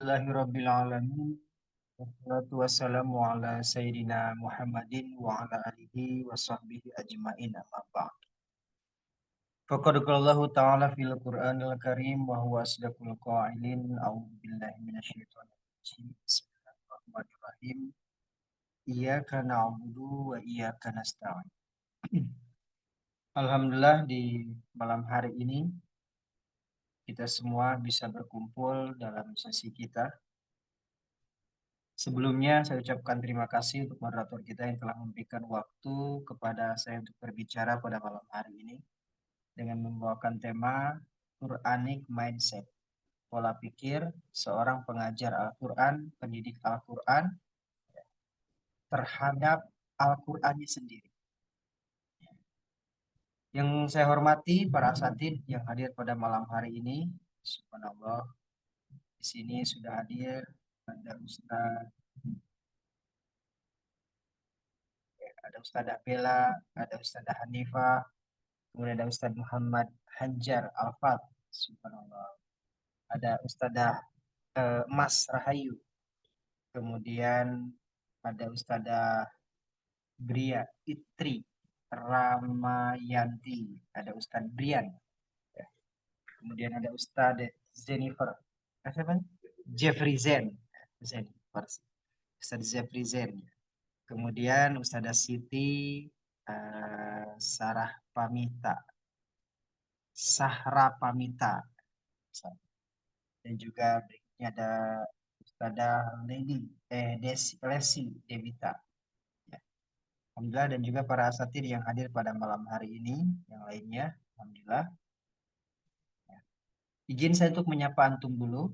Alhamdulillahirrabbilalamin. Wassalatu wassalamu ala Sayyidina Muhammadin wa ala alihi wa sahbihi ajma'in amma ba'd. Faqad qalallahu ta'ala fil Qur'anil Karim wa huwa asdaqul qa'ilin. A'udzu billahi minasyaitonir rajim. Bismillahirrahmanirrahim. Iyyaka na'budu wa iyyaka nasta'in. Alhamdulillah di malam hari ini kita semua bisa berkumpul dalam sesi kita. Sebelumnya saya ucapkan terima kasih untuk moderator kita yang telah memberikan waktu kepada saya untuk berbicara pada malam hari ini dengan membawakan tema Quranic Mindset, pola pikir seorang pengajar Al-Quran, pendidik Al-Quran terhadap Al-Qurannya sendiri. Yang saya hormati para asatidz yang hadir pada malam hari ini, subhanallah, di sini sudah hadir ada Ustadzah Bella, ada Ustadzah Hanifah, kemudian ada Ustadz Muhammad Hanjar Alfat, subhanallah. Ada Ustadzah Mas Rahayu, kemudian ada Ustadzah Bria Itri Ramayanti, ada Ustadz Brian, ya. Kemudian ada Ustadz Jennifer, siapa? Jeffrey Zen, Ustadz Jeffrey Zen. Kemudian Ustadzah Siti Sarah Pamita, Sahra Pamita, dan juga berikutnya ada Ustadzah Lesi Devita. Ya. Alhamdulillah, dan juga para asatidz yang hadir pada malam hari ini yang lainnya, alhamdulillah. Ya. Izin saya untuk menyapa antum dulu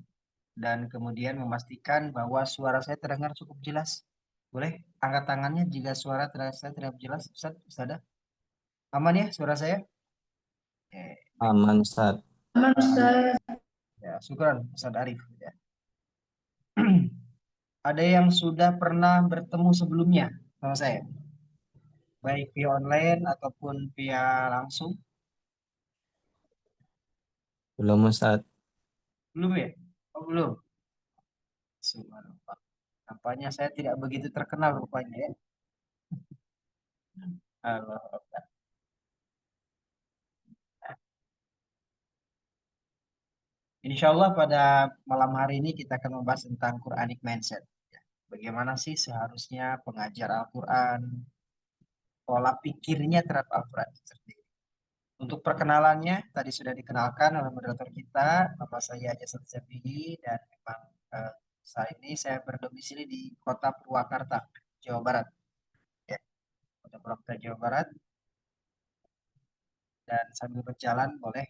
dan kemudian memastikan bahwa suara saya terdengar cukup jelas. Boleh angkat tangannya jika suara saya terdengar jelas, Ustaz, Ustadzah? Aman ya suara saya? Baik. Aman, Ustaz. Aman, Ustaz. Ya, syukuran Ustaz Arif. Ya. Ada yang sudah pernah bertemu sebelumnya sama saya, baik via online ataupun via langsung? Belum, Ustaz. Belum ya? Oh, belum. Subhanallah. Nampaknya saya tidak begitu terkenal rupanya ya. Allah. Insya Allah pada malam hari ini kita akan membahas tentang Quranic Mindset. Ya. Bagaimana sih seharusnya pengajar Al-Quran, pola pikirnya terhadap Al-Quran sendiri. Untuk perkenalannya, tadi sudah dikenalkan oleh moderator kita, Bapak saya Jasad Zabihi, dan memang saat ini saya berdomisili di Kota Purwakarta, Jawa Barat. Ya, Kota Purwakarta, Jawa Barat. Dan sambil berjalan boleh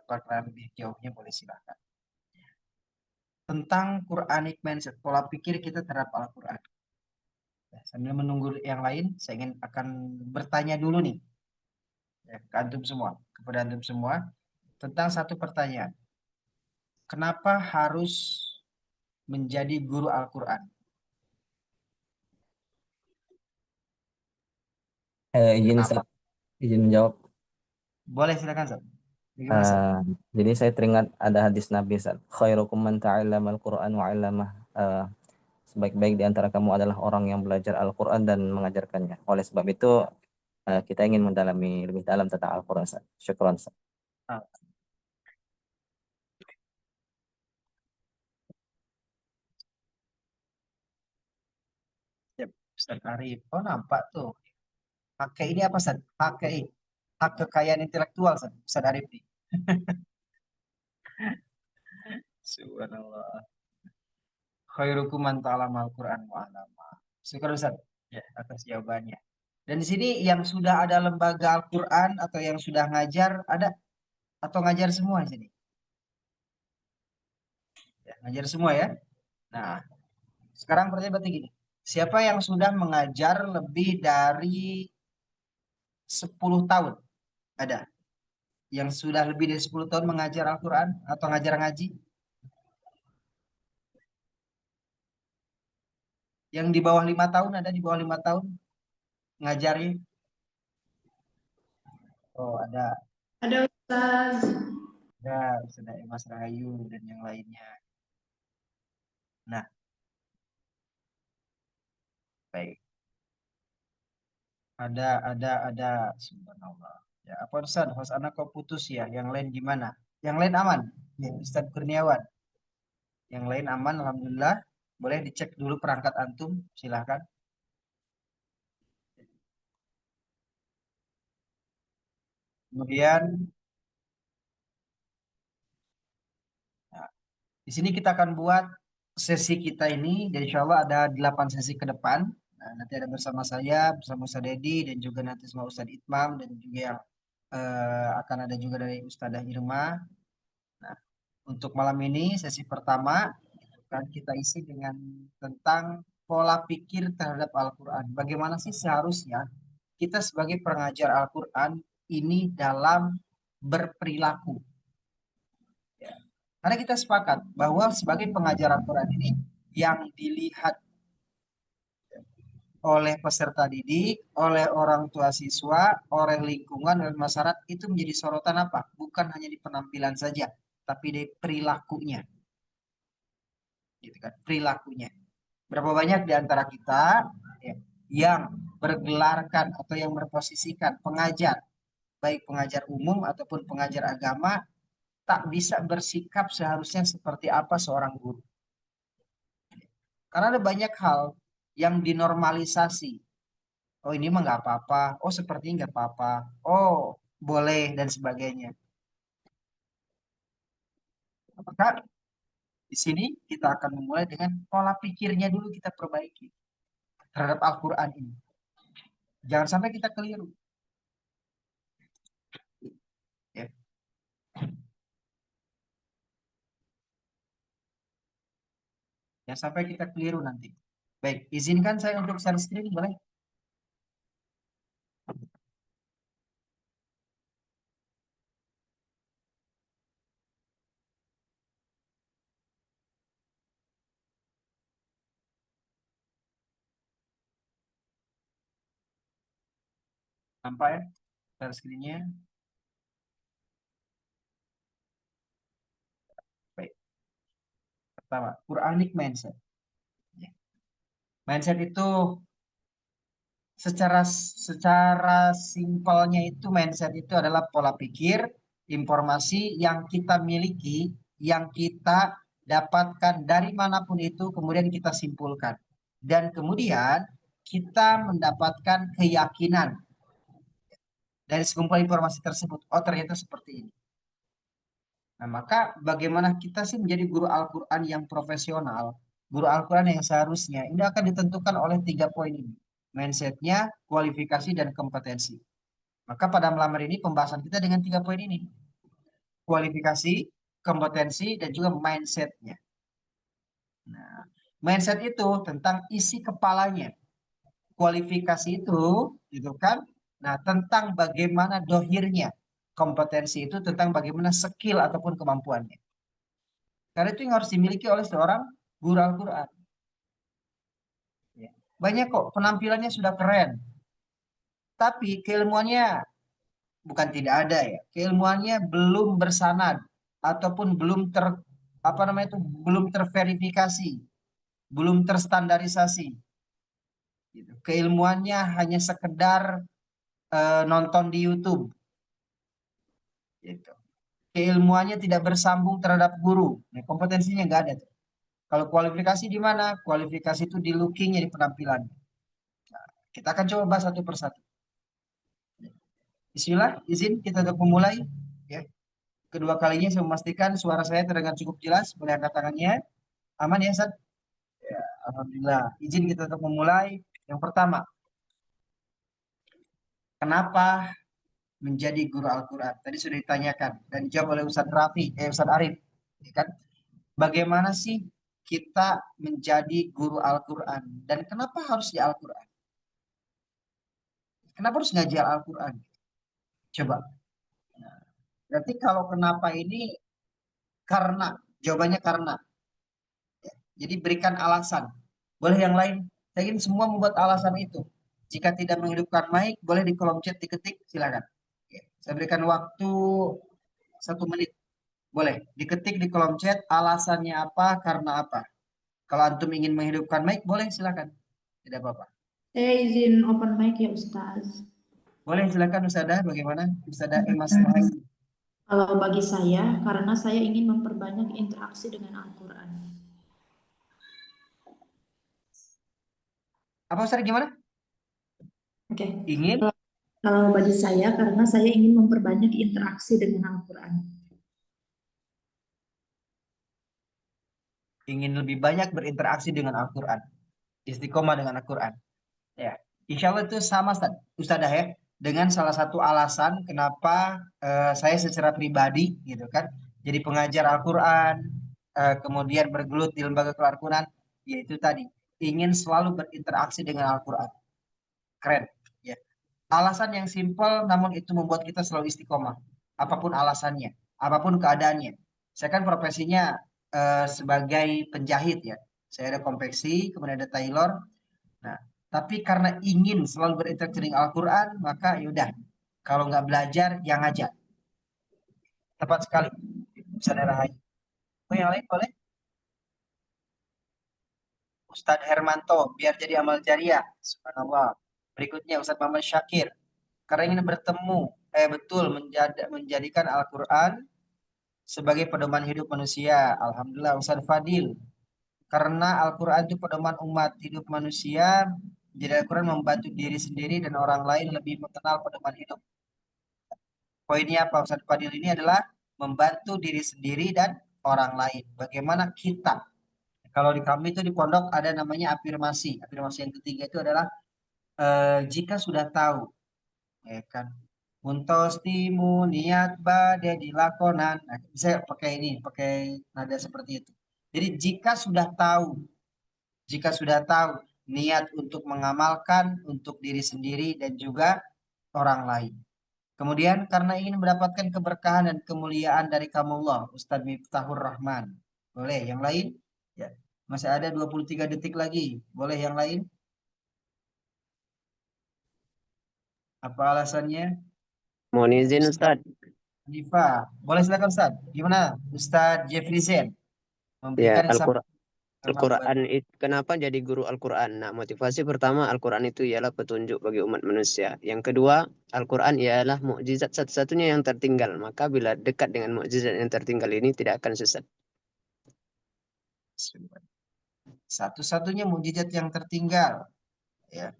perkenalan lebih jauhnya boleh silakan. Tentang Quranic Mindset, pola pikir kita terhadap Al-Quran. Ya, sambil menunggu yang lain, saya ingin akan bertanya dulu nih, ya, ke antum semua, kepada antum semua, tentang satu pertanyaan. Kenapa harus menjadi guru Al-Quran? Izin, Kenapa? Ustaz. Izin menjawab. Boleh silakan, Sat. Bagaimana, Sat? Jadi saya teringat ada hadis Nabi, Ustaz. Khairukum man ta'allama al-Qur'an wa 'allamah. Sebaik-baik di antara kamu adalah orang yang belajar Al-Quran dan mengajarkannya. Oleh sebab itu, kita ingin mendalami lebih dalam tentang Al-Quran, Ustaz. Syukran, Ustaz. Ah, siap. Ustaz Arif. Oh, nampak tuh. Pakai ini apa, Sat? Pakai hak kekayaan intelektual, Sat. Ustaz Arif nih. Subhanallah. Khairukum man ta'allama Al-Quran wa 'allamah. Syukur, Ustaz, ya, atas jawabannya. Dan di sini yang sudah ada lembaga Al-Quran atau yang sudah ngajar ada atau ngajar semua di sini? Ya, ngajar semua ya. Nah, sekarang pertanyaan berarti gini. Siapa yang sudah mengajar lebih dari 10 tahun? Ada. Yang sudah lebih dari 10 tahun mengajar Al-Quran atau ngajar ngaji? Yang di bawah 5 tahun ada di bawah 5 tahun ngajarnya? Oh, ada. Ada, Ustaz. Ada, sudah Mas Rahayu dan yang lainnya. Nah, baik. Ada. Subhanallah. Ya, apa Ustaz? Host anak kok putus ya? Yang lain gimana? Yang lain aman? Ya, Ustaz Kurniawan. Yang lain aman, alhamdulillah. Boleh dicek dulu perangkat antum, silahkan. Kemudian, nah, di sini kita akan buat sesi kita ini, dan insya Allah ada 8 sesi ke depan. Nah, nanti ada bersama saya, bersama Ustaz Dedi, dan juga nanti sama Ustaz Itmam, dan juga yang akan ada juga dari Ustazah Irma. Nah, untuk malam ini, sesi pertama, akan kita isi dengan tentang pola pikir terhadap Al-Quran. Bagaimana sih seharusnya kita sebagai pengajar Al-Quran ini dalam berperilaku. Ya. Karena kita sepakat bahwa sebagai pengajar Al-Quran ini yang dilihat oleh peserta didik, oleh orang tua siswa, oleh lingkungan, oleh masyarakat itu menjadi sorotan apa? Bukan hanya di penampilan saja, tapi di perilakunya, gitu kan? Perilakunya. Berapa banyak di antara kita ya, yang bergelarkan atau yang berposisikan pengajar, baik pengajar umum ataupun pengajar agama, tak bisa bersikap seharusnya seperti apa seorang guru. Karena ada banyak hal yang dinormalisasi. Oh ini mah nggak apa-apa. Oh seperti nggak apa-apa. Oh boleh dan sebagainya. Maka di sini kita akan memulai dengan pola pikirnya dulu kita perbaiki terhadap Al-Quran ini. Jangan sampai kita keliru. Ya. Jangan sampai kita keliru nanti. Baik, izinkan saya untuk share screen, boleh? Nampak ya, share screen-nya. Baik, pertama, Quranic mindset. Ya. Mindset itu secara simpelnya itu mindset itu adalah pola pikir, informasi yang kita miliki, yang kita dapatkan dari manapun itu, kemudian kita simpulkan. Dan kemudian kita mendapatkan keyakinan dari segumpal informasi tersebut. Oh ternyata seperti ini. Nah, maka bagaimana kita sih menjadi guru Al-Quran yang profesional, guru Al-Quran yang seharusnya, ini akan ditentukan oleh 3 poin ini. Mindsetnya, kualifikasi, dan kompetensi. Maka pada melamar ini pembahasan kita dengan 3 poin ini. Kualifikasi, kompetensi, dan juga mindsetnya. Nah, mindset itu tentang isi kepalanya. Kualifikasi itu, gitu kan? Nah, tentang bagaimana dohirnya. Kompetensi itu tentang bagaimana skill ataupun kemampuannya. Karena itu yang harus dimiliki oleh seorang guru Al-Quran. Ya. Banyak kok penampilannya sudah keren, tapi keilmuannya bukan tidak ada ya. Keilmuannya belum bersanad ataupun belum apa namanya itu belum terverifikasi, belum terstandarisasi. Gitu. Keilmuannya hanya sekedar nonton di YouTube. Gitu. Keilmuannya tidak bersambung terhadap guru. Nah, kompetensinya nggak ada tuh. Kalau kualifikasi di mana? Kualifikasi itu di lookingnya, di penampilan. Kita akan coba bahas satu persatu. Bismillah, izin kita untuk memulai. Ya. Kedua kalinya saya memastikan suara saya terdengar cukup jelas. Boleh angkat tangannya. Aman ya, Ustaz? Ya, Alhamdulillah. Izin kita untuk memulai. Yang pertama, kenapa menjadi guru Al-Quran? Tadi sudah ditanyakan dan dijawab oleh Ustaz Arif. Ya kan? Bagaimana sih kita menjadi guru Al-Quran? Dan kenapa harus di Al-Quran? Kenapa harus ngajar Al-Quran? Coba. Nah, berarti kalau kenapa ini karena, jawabannya karena. Jadi berikan alasan. Boleh yang lain. Saya ingin semua membuat alasan itu. Jika tidak menghidupkan mic, boleh di kolom chat diketik, silakan. Oke. Saya berikan waktu 1 menit. Boleh diketik di kolom chat alasannya apa, karena apa. Kalau antum ingin menghidupkan mic, boleh silakan. Tidak apa-apa. Saya izin open mic ya Ustaz. Boleh silakan Ustazah, bagaimana? Ustazah Emas Rahayu. Kalau bagi saya, karena saya ingin memperbanyak interaksi dengan Al-Quran. Apa Ustaz gimana? Oke. Ingin Kalau bagi saya, karena saya ingin memperbanyak interaksi dengan Al-Quran. ingin lebih banyak berinteraksi dengan Al-Quran. Istiqomah dengan Al-Quran. Ya, insya Allah itu sama Ustazah ya. Dengan salah satu alasan kenapa saya secara pribadi gitu kan, jadi pengajar Al-Quran, kemudian bergelut di lembaga Al-Quran, yaitu tadi ingin selalu berinteraksi dengan Al-Quran. Keren. Ya. Alasan yang simpel, namun itu membuat kita selalu istiqomah. Apapun alasannya, apapun keadaannya. Saya kan profesinya sebagai penjahit ya. Saya ada konveksi, kemudian ada tailor. Nah, tapi karena ingin selalu berinteraksi dengan Al-Quran, maka yaudah. Kalau nggak belajar, yang ngajar. Tepat sekali. Saudara Haji. Oh, yang lain boleh? Ustadz Hermanto, biar jadi amal jariah. Subhanallah. Berikutnya Ustadz Muhammad Syakir. Karena ingin bertemu, betul, menjadikan Al-Quran sebagai pedoman hidup manusia. Alhamdulillah Ustadz Fadil. Karena Al-Quran itu pedoman umat hidup manusia, jadi Al-Quran membantu diri sendiri dan orang lain lebih mengenal pedoman hidup. Poinnya apa Ustadz Fadil ini adalah membantu diri sendiri dan orang lain. Bagaimana kita, kalau di kami itu di pondok ada namanya afirmasi. Afirmasi yang ketiga itu adalah jika sudah tahu, ya kan, muntostimu niat bade dilakonan. Nah, bisa pakai ini, pakai nada seperti itu. Jadi jika sudah tahu niat untuk mengamalkan untuk diri sendiri dan juga orang lain. Kemudian karena ingin mendapatkan keberkahan dan kemuliaan dari kamullah, Ustadz Miftahur Rahman. Boleh yang lain? Ya. Masih ada 23 detik lagi. Boleh yang lain? Apa alasannya? Mohon izin Ustaz. Diva. Boleh silakan Ustadz. Gimana? Ustadz Jeffrey Zen Ya, memberikan Al-Quran itu kenapa jadi guru Al-Quran? Nah, motivasi pertama Al-Quran itu ialah petunjuk bagi umat manusia. Yang kedua, Al-Quran ialah mukjizat satu-satunya yang tertinggal. Maka bila dekat dengan mukjizat yang tertinggal ini tidak akan sesat. satu-satunya mukjizat yang tertinggal. Ya.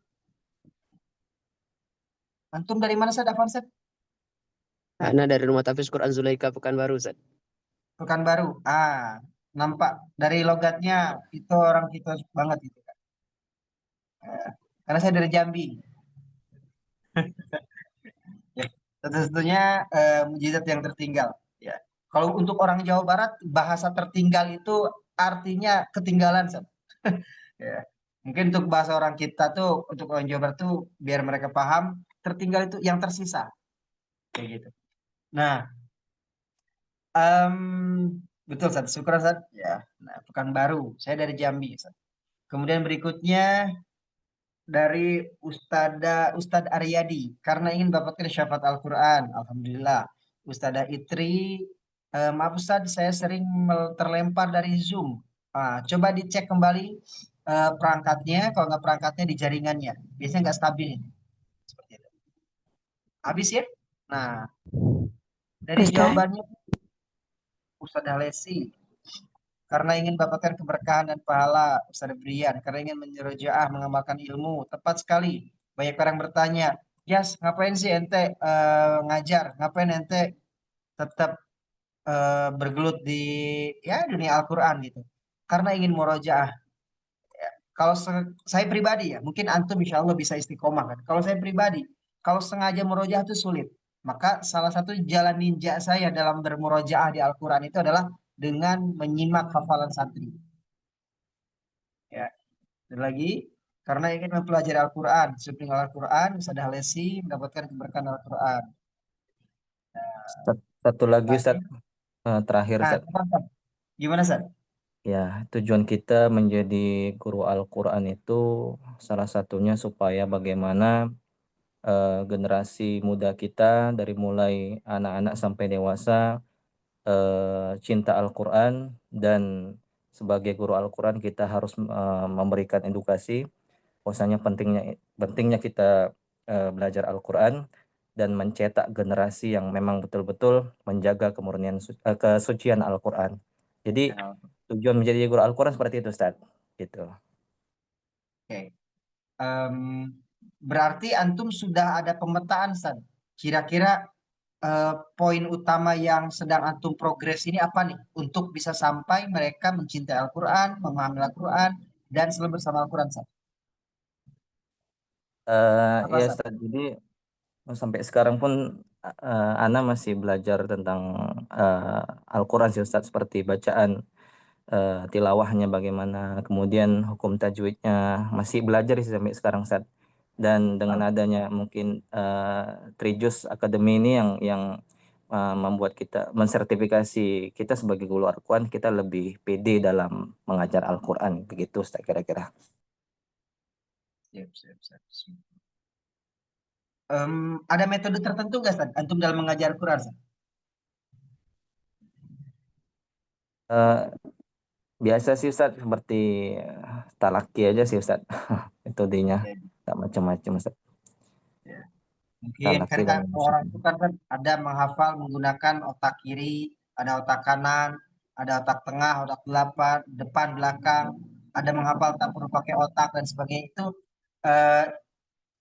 Antum dari mana Ustadz Avanset? Karena dari Rumah Tahfiz Quran Zulaika Pekanbaru, Ustaz. Pekanbaru. Nampak dari logatnya itu orang kita banget itu kan. Karena saya dari Jambi. Ya, satu-satunya mujizat yang tertinggal. Ya. Kalau untuk orang Jawa Barat, bahasa tertinggal itu artinya ketinggalan. Ya. Mungkin untuk bahasa orang kita tuh, untuk orang Jawa Barat tuh, biar mereka paham, tertinggal itu yang tersisa. Kayak gitu. Nah, betul, Sat. Syukur, Sat. Ya. Nah, Pekanbaru. Saya dari Jambi, Sat. Kemudian berikutnya dari Ustadz Aryadi karena ingin mendapatkan syafaat Al-Quran. Alhamdulillah. Ustadzah Itri, maaf Ustadz, saya sering terlempar dari Zoom. Coba dicek kembali perangkatnya, kalau nggak perangkatnya di jaringannya. Biasanya nggak stabil ini. Seperti itu. Habis ya? Nah, dari Ustaz? jawabannya Ustadzah Lesi, karena ingin mendapatkan keberkahan dan pahala. Ustaz Brian, karena ingin menyerojaah mengamalkan ilmu. Tepat sekali. Banyak orang bertanya, Yas, ngapain sih ente ngajar? Ngapain ente tetap bergelut di ya dunia Al-Quran gitu? Karena ingin murojaah. Kalau saya pribadi ya, mungkin antum insya Allah bisa istiqomah kan. Kalau saya pribadi, kalau sengaja murojaah itu sulit. Maka salah satu jalan ninja saya dalam bermurojaah di Al-Quran itu adalah dengan menyimak hafalan santri. Ya, dan lagi karena ingin mempelajari Al-Quran, disiplin Al-Quran, sudah lesi, mendapatkan keberkahan Al-Quran. Satu lagi Ustaz, Terakhir, terakhir Ustaz. Gimana Ustaz? Ya, tujuan kita menjadi guru Al-Quran itu salah satunya supaya bagaimana generasi muda kita dari mulai anak-anak sampai dewasa cinta Al-Quran dan sebagai guru Al-Quran kita harus memberikan edukasi bahwasanya pentingnya kita belajar Al-Quran dan mencetak generasi yang memang betul-betul menjaga kemurnian kesucian Al-Quran. Jadi tujuan menjadi guru Al-Quran seperti itu, Ustaz. Gitu. Oke. Berarti antum sudah ada pemetaan, Ustaz. Kira-kira poin utama yang sedang antum progres ini apa nih? Untuk bisa sampai mereka mencintai Al-Quran, memahami Al-Quran, dan selalu bersama Al-Quran, Ustaz. Apa, Ya, Ustaz? Ustaz. Jadi sampai sekarang pun Ana masih belajar tentang Al-Quran sih, Ustaz, seperti bacaan, tilawahnya bagaimana, kemudian hukum tajwidnya, masih belajar sih sampai sekarang, Ustaz. Dan dengan adanya mungkin Trijus Academy ini yang membuat kita mensertifikasi kita sebagai guru Al-Quran, kita lebih pede dalam mengajar Al-Quran, begitu Ustaz kira-kira. Siap. Ada metode tertentu nggak, Ustaz, antum dalam mengajar Quran, Ustaz? Biasa sih Ustaz, seperti talaki aja sih Ustaz. Metodenya Ya, tak macam-macam Ustaz. ya. Mungkin Talaki kan dan orang itu kan ada menghafal menggunakan otak kiri, ada otak kanan, ada otak tengah, otak depan, belakang, ada menghafal tak perlu pakai otak dan sebagainya. Itu eh,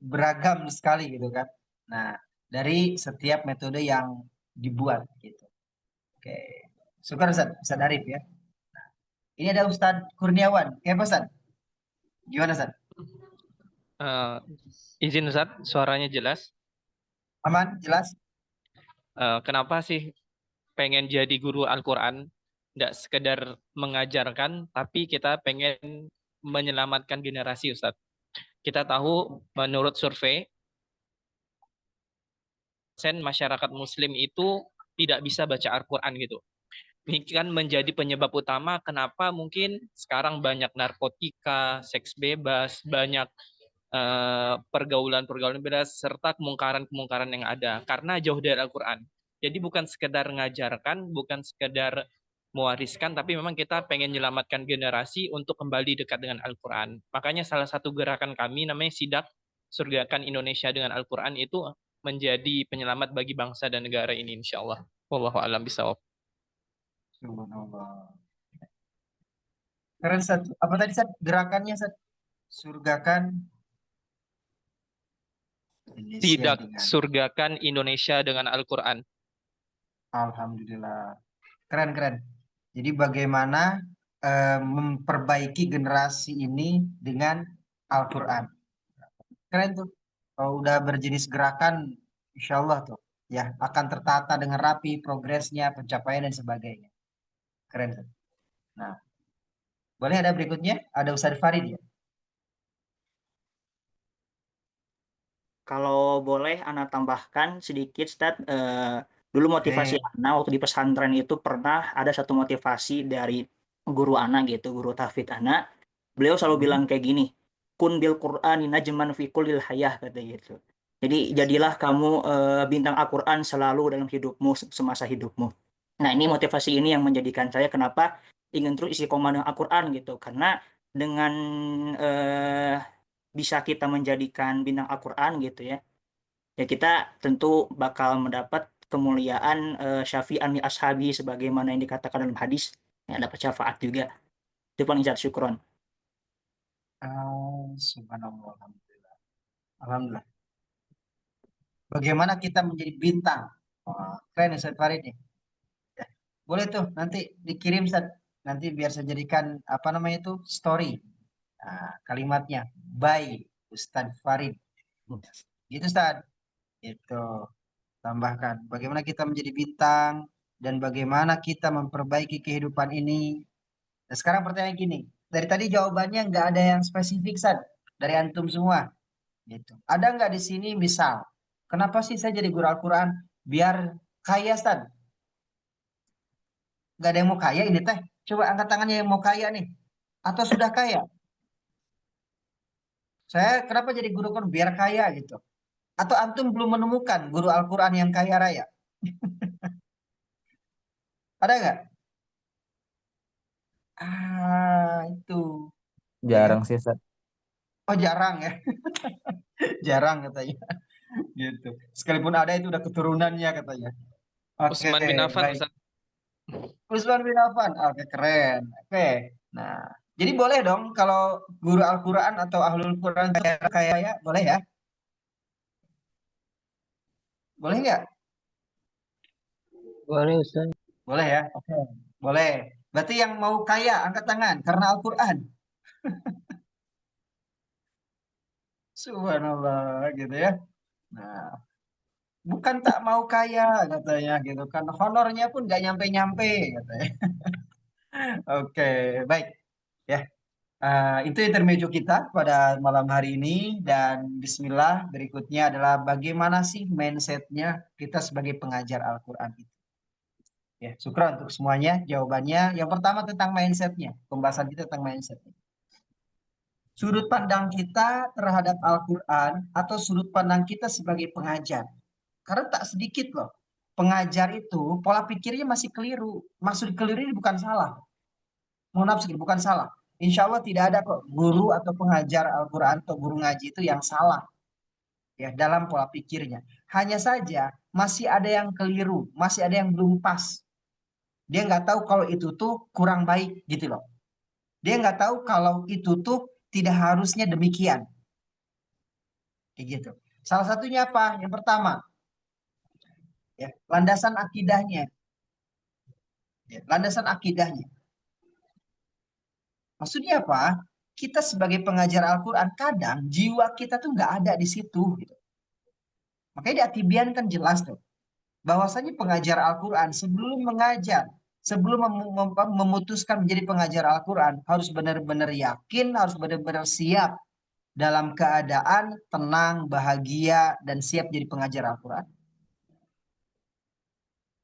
beragam sekali gitu kan. Nah, dari setiap metode yang dibuat gitu. Oke. Syukur Ustaz Arif ya. Ini ada Ustadz Kurniawan. Oke, Ustaz. Gimana, Ustaz? Izin Ustaz, suaranya jelas. Aman? Jelas? Kenapa sih pengen jadi guru Al-Quran? Nggak sekedar mengajarkan, tapi kita pengen menyelamatkan generasi, Ustaz. Kita tahu menurut survei, masyarakat Muslim itu tidak bisa baca Al-Quran gitu. Ini kan menjadi penyebab utama kenapa mungkin sekarang banyak narkotika, seks bebas, banyak pergaulan-pergaulan bebas, serta kemungkaran-kemungkaran yang ada. Karena jauh dari Al-Quran. Jadi bukan sekedar mengajarkan, bukan sekedar mewariskan, tapi memang kita pengen menyelamatkan generasi untuk kembali dekat dengan Al-Quran. Makanya salah satu gerakan kami namanya Sidak, Surgakan Indonesia dengan Al-Quran, itu menjadi penyelamat bagi bangsa dan negara ini, insya Allah. Wallahu a'lam bishawab. Subhanallah. Keren, Ustaz. Apa tadi, Ustaz? Gerakannya, Ustaz? Surgakan Indonesia Sidak, dengan Surgakan Indonesia dengan Al-Quran. Alhamdulillah. Keren. Jadi bagaimana memperbaiki generasi ini dengan Al-Quran. Keren tuh. Kalau udah berjenis gerakan, insya Allah tuh, ya akan tertata dengan rapi progresnya, pencapaian dan sebagainya. Keren tuh. Nah, boleh ada berikutnya? Ada Ustadz Farid ya? Kalau boleh Ana tambahkan sedikit, Ustaz, dulu motivasi Ana waktu di pesantren itu pernah ada satu motivasi dari guru Ana gitu, guru tahfidz Ana. Beliau selalu bilang kayak gini, kun bil Qur'ani najman fi kullil hayah, kata gitu. Jadi jadilah kamu bintang Al-Quran selalu dalam hidupmu, semasa hidupmu. Nah, ini motivasi ini yang menjadikan saya kenapa ingin terus istiqomah dengan Al-Quran gitu. Karena dengan bisa kita menjadikan bintang Al-Quran gitu ya, ya kita tentu bakal mendapat kemuliaan syafi'an li ashabi sebagaimana yang dikatakan dalam hadis, ya dapat syafaat juga. Itu paling syukron. Subhanallah. Alhamdulillah. Alhamdulillah. Bagaimana kita menjadi bintang? Wah, keren Ustadz Farid nih. Ya, boleh tuh nanti dikirim Ustadz. Nanti biar saya jadikan apa namanya itu story. Nah, kalimatnya by Ustadz Farid. Gitu Ustadz. Itu tambahkan. Bagaimana kita menjadi bintang dan bagaimana kita memperbaiki kehidupan ini. Nah, sekarang pertanyaan gini. Dari tadi jawabannya nggak ada yang spesifik Ustadz. Dari antum semua. Gitu. Ada nggak di sini misal, kenapa sih saya jadi guru Al-Quran? Biar kaya, Stan. Nggak ada yang mau kaya ini teh. Coba angkat tangannya yang mau kaya nih. Atau sudah kaya? Saya kenapa jadi guru Quran? Biar kaya gitu. Atau antum belum menemukan guru Al-Quran yang kaya raya? Ada nggak? Itu. Ya kan? Jarang sih, Ustaz. Oh, jarang ya. Jarang katanya. Gitu. Sekalipun ada itu udah keturunannya katanya. Oke, Utsman bin Affan, baik. Ustaz. Utsman bin Affan. Oke, keren. Oke. Nah, jadi boleh dong kalau guru Al-Quran atau ahlul Quran kayak ya, boleh ya? Boleh nggak? Boleh Ustaz. Boleh ya? Oke. Boleh. Berarti yang mau kaya angkat tangan karena Al-Quran. Subhanallah gitu ya. Nah, bukan tak mau kaya katanya gitu kan. Honornya pun nggak nyampe-nyampe katanya. Oke, baik. Ya, itu intermezzo kita pada malam hari ini dan Bismillah berikutnya adalah bagaimana sih mindsetnya kita sebagai pengajar Al-Quran itu. Ya, syukran untuk semuanya jawabannya. Yang pertama tentang mindsetnya, pembahasan kita tentang mindsetnya. Sudut pandang kita terhadap Al-Quran atau sudut pandang kita sebagai pengajar. Karena tak sedikit loh, pengajar itu pola pikirnya masih keliru. Maksud keliru ini bukan salah. Mohon maaf sedikit, bukan salah. Insya Allah tidak ada kok guru atau pengajar Al-Quran atau guru ngaji itu yang salah ya dalam pola pikirnya. Hanya saja masih ada yang keliru, masih ada yang belum pas. Dia nggak tahu kalau itu tuh kurang baik gitu loh. Dia nggak tahu kalau itu tuh tidak harusnya demikian. Kayak gitu. Salah satunya apa? Yang pertama, ya, landasan akidahnya. Ya, landasan akidahnya. Maksudnya apa? Kita sebagai pengajar Al-Quran kadang jiwa kita tuh nggak ada di situ. Gitu. Makanya di Atibian kan jelas tuh. Bahwasanya pengajar Al-Quran sebelum mengajar, sebelum memutuskan menjadi pengajar Al-Quran, harus benar-benar yakin, harus benar-benar siap dalam keadaan tenang, bahagia, dan siap jadi pengajar Al-Quran.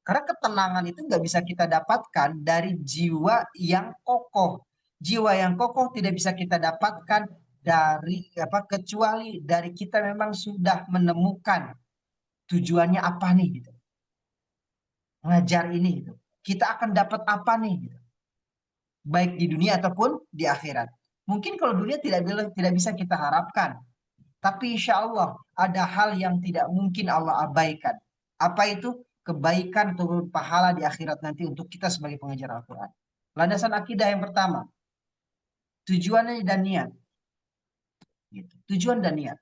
Karena ketenangan itu nggak bisa kita dapatkan dari jiwa yang kokoh. Jiwa yang kokoh tidak bisa kita dapatkan dari apa kecuali dari kita memang sudah menemukan tujuannya apa nih gitu. Ngajar ini gitu. Kita akan dapat apa nih gitu. Baik di dunia ataupun di akhirat. Mungkin kalau dunia tidak bisa kita harapkan, tapi insya Allah ada hal yang tidak mungkin Allah abaikan. Apa itu? Kebaikan atau pahala di akhirat nanti untuk kita sebagai pengajar Al-Quran. Landasan akidah yang pertama, tujuannya dan niat. Gitu. Tujuan dan niat.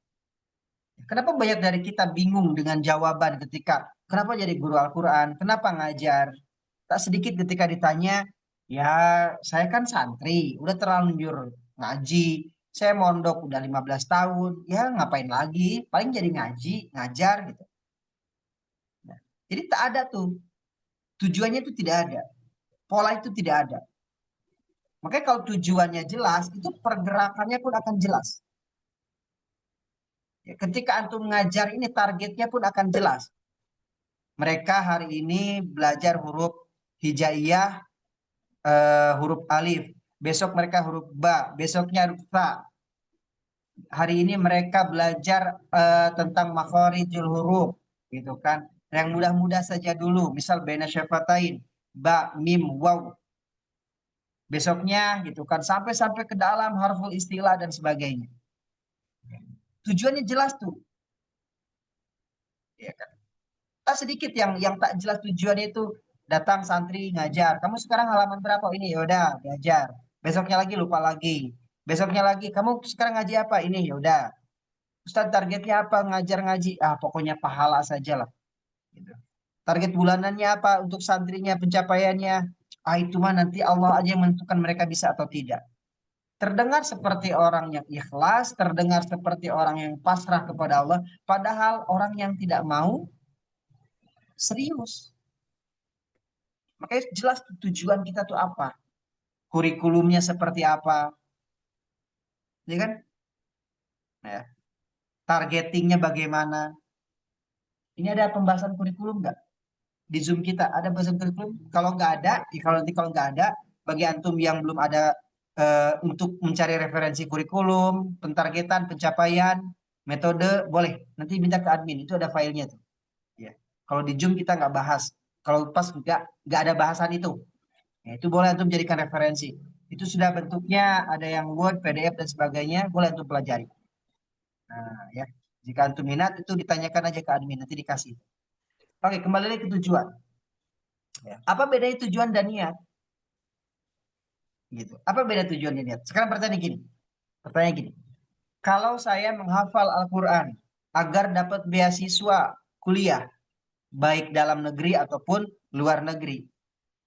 Kenapa banyak dari kita bingung dengan jawaban ketika kenapa jadi guru Al-Quran, kenapa ngajar? Tak sedikit ketika ditanya, ya saya kan santri, udah terlanjur ngaji, saya mondok udah 15 tahun, ya ngapain lagi, paling jadi ngaji, ngajar gitu. Nah, jadi tak ada tuh, tujuannya itu tidak ada, pola itu tidak ada. Makanya kalau tujuannya jelas, itu pergerakannya pun akan jelas. Ya, ketika antum ngajar ini targetnya pun akan jelas. Mereka hari ini belajar huruf hijaiyah, huruf alif. Besok mereka huruf ba, besoknya huruf ta. Hari ini mereka belajar tentang makhorijul huruf, gitu kan. Yang mudah-mudah saja dulu, misal baina syafatain, ba, mim, waw. Besoknya gitu kan sampai ke dalam harful istilah dan sebagainya. Tujuannya jelas tuh. Ya kan? Tak sedikit yang tak jelas tujuannya itu datang santri ngajar. Kamu sekarang halaman berapa ini? Ya udah, belajar. Besoknya lagi lupa lagi. Besoknya lagi kamu sekarang ngaji apa? Ini ya udah. Ustaz targetnya apa? Ngajar ngaji. Ah, pokoknya pahala saja lah. Gitu. Target bulanannya apa untuk santrinya pencapaiannya? Ah, itu mah nanti Allah aja yang menentukan mereka bisa atau tidak. Terdengar seperti orang yang ikhlas, terdengar seperti orang yang pasrah kepada Allah, padahal orang yang tidak mau serius. Makanya jelas tujuan kita tuh apa, kurikulumnya seperti apa, ya kan? Nah, targetingnya bagaimana? Ini ada pembahasan kurikulum nggak di Zoom kita? Ada pembahasan kurikulum? Kalau nggak ada, kalau nggak ada, bagi antum yang belum ada untuk mencari referensi kurikulum, pentargetan, pencapaian, metode, boleh. Nanti minta ke admin, itu ada filenya tuh. Ya. Kalau di Zoom kita nggak bahas. Kalau pas nggak ada bahasan itu. Ya, itu boleh antum jadikan referensi. Itu sudah bentuknya ada yang Word, PDF dan sebagainya, boleh untuk pelajari. Nah, ya. Jika antum minat itu ditanyakan aja ke admin, nanti dikasih. Oke, kembali lagi ke tujuan. Ya. Apa bedanya tujuan dan niat? Gitu. Apa beda tujuan dan niat? Sekarang pertanyaan gini. Kalau saya menghafal Al-Quran agar dapat beasiswa kuliah, baik dalam negeri ataupun luar negeri,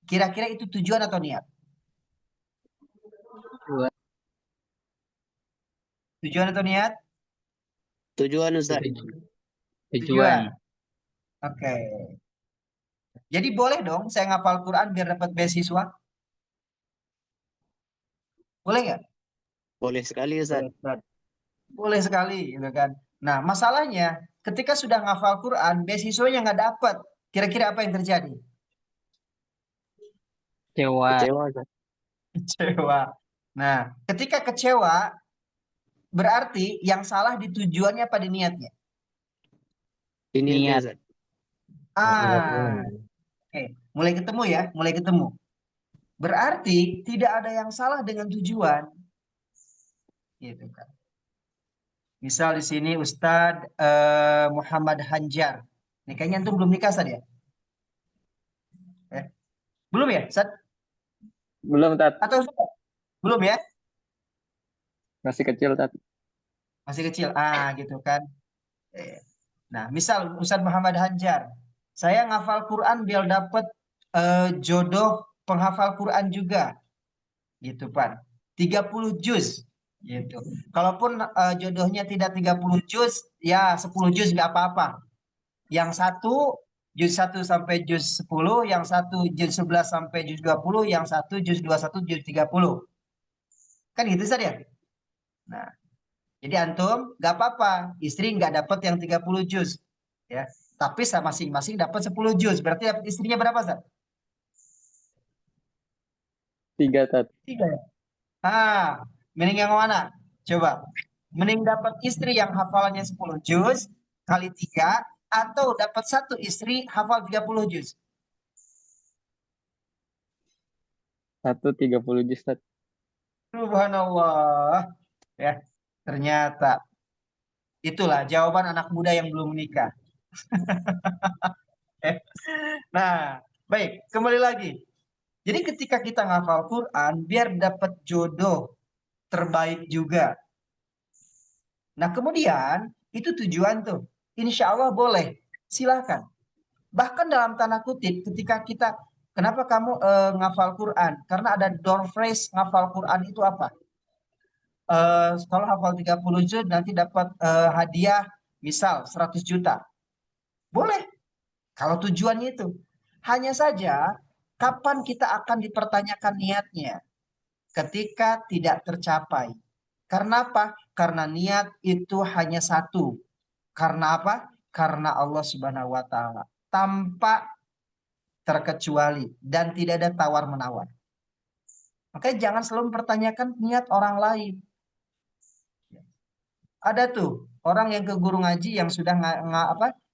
kira-kira itu tujuan atau niat? Tujuan atau niat? Tujuan Ustaz. Tujuan. Oke. Jadi boleh dong saya ngapal Quran biar dapat beasiswa? Boleh nggak? Boleh sekali Ustaz. Boleh sekali, gitu kan. Nah, masalahnya ketika sudah ngafal Quran, beasiswanya nggak dapat. Kira-kira apa yang terjadi? Kecewa Ustaz. Kecewa. Nah, ketika kecewa, berarti yang salah di tujuannya apa di niatnya? Ini niatnya Ustaz. Ah, oke. Mulai ketemu ya, mulai ketemu. Berarti tidak ada yang salah dengan tujuan. Gitu kan. Misal di sini Ustadz Muhammad Hanjar. Ini kayaknya antum belum nikah, Ustadz ya? Belum ya, Ustadz? Belum, Tat. Atau sudah? Belum ya? Masih kecil, Tat. Masih kecil. Ah, gitu kan. Nah, misal Ustadz Muhammad Hanjar. Saya ngafal Quran biar dapat jodoh penghafal Quran juga. Gitu, Pak. 30 juz. Gitu. Kalaupun jodohnya tidak 30 juz, ya 10 juz nggak apa-apa. Yang satu juz 1 sampai juz 10, yang satu juz 11 sampai juz 20, yang satu juz 21 juz 30. Kan gitu saja. Nah, jadi antum nggak apa-apa, istri nggak dapat yang 30 juz. Ya. Tapi masing-masing dapat 10 juz. Berarti dapat istrinya berapa, Ustaz? 3, Tat. 3 ya? Ah, mending yang mana? Coba. Mending dapat istri yang hafalannya 10 juz kali 3 atau dapat satu istri hafal 30 juz. 30 juz, Tat. Subhanallah. Ya, ternyata itulah jawaban anak muda yang belum menikah. Nah, baik, kembali lagi. Jadi ketika kita ngafal Quran, biar dapat jodoh terbaik juga. Nah, kemudian itu tujuan tuh. Insya Allah boleh, silakan. Bahkan dalam tanda kutip, ketika kita, kenapa kamu ngafal Quran? Karena ada door phrase ngafal Quran itu apa? Kalau hafal 30 juz nanti dapat hadiah misal 100 juta. Boleh. Kalau tujuannya itu. Hanya saja kapan kita akan dipertanyakan niatnya? Ketika tidak tercapai. Karena apa? Karena niat itu hanya satu. Karena apa? Karena Allah Subhanahu wa taala. Tanpa terkecuali dan tidak ada tawar-menawar. Makanya jangan selalu mempertanyakan niat orang lain. Ada tuh orang yang ke guru ngaji yang sudah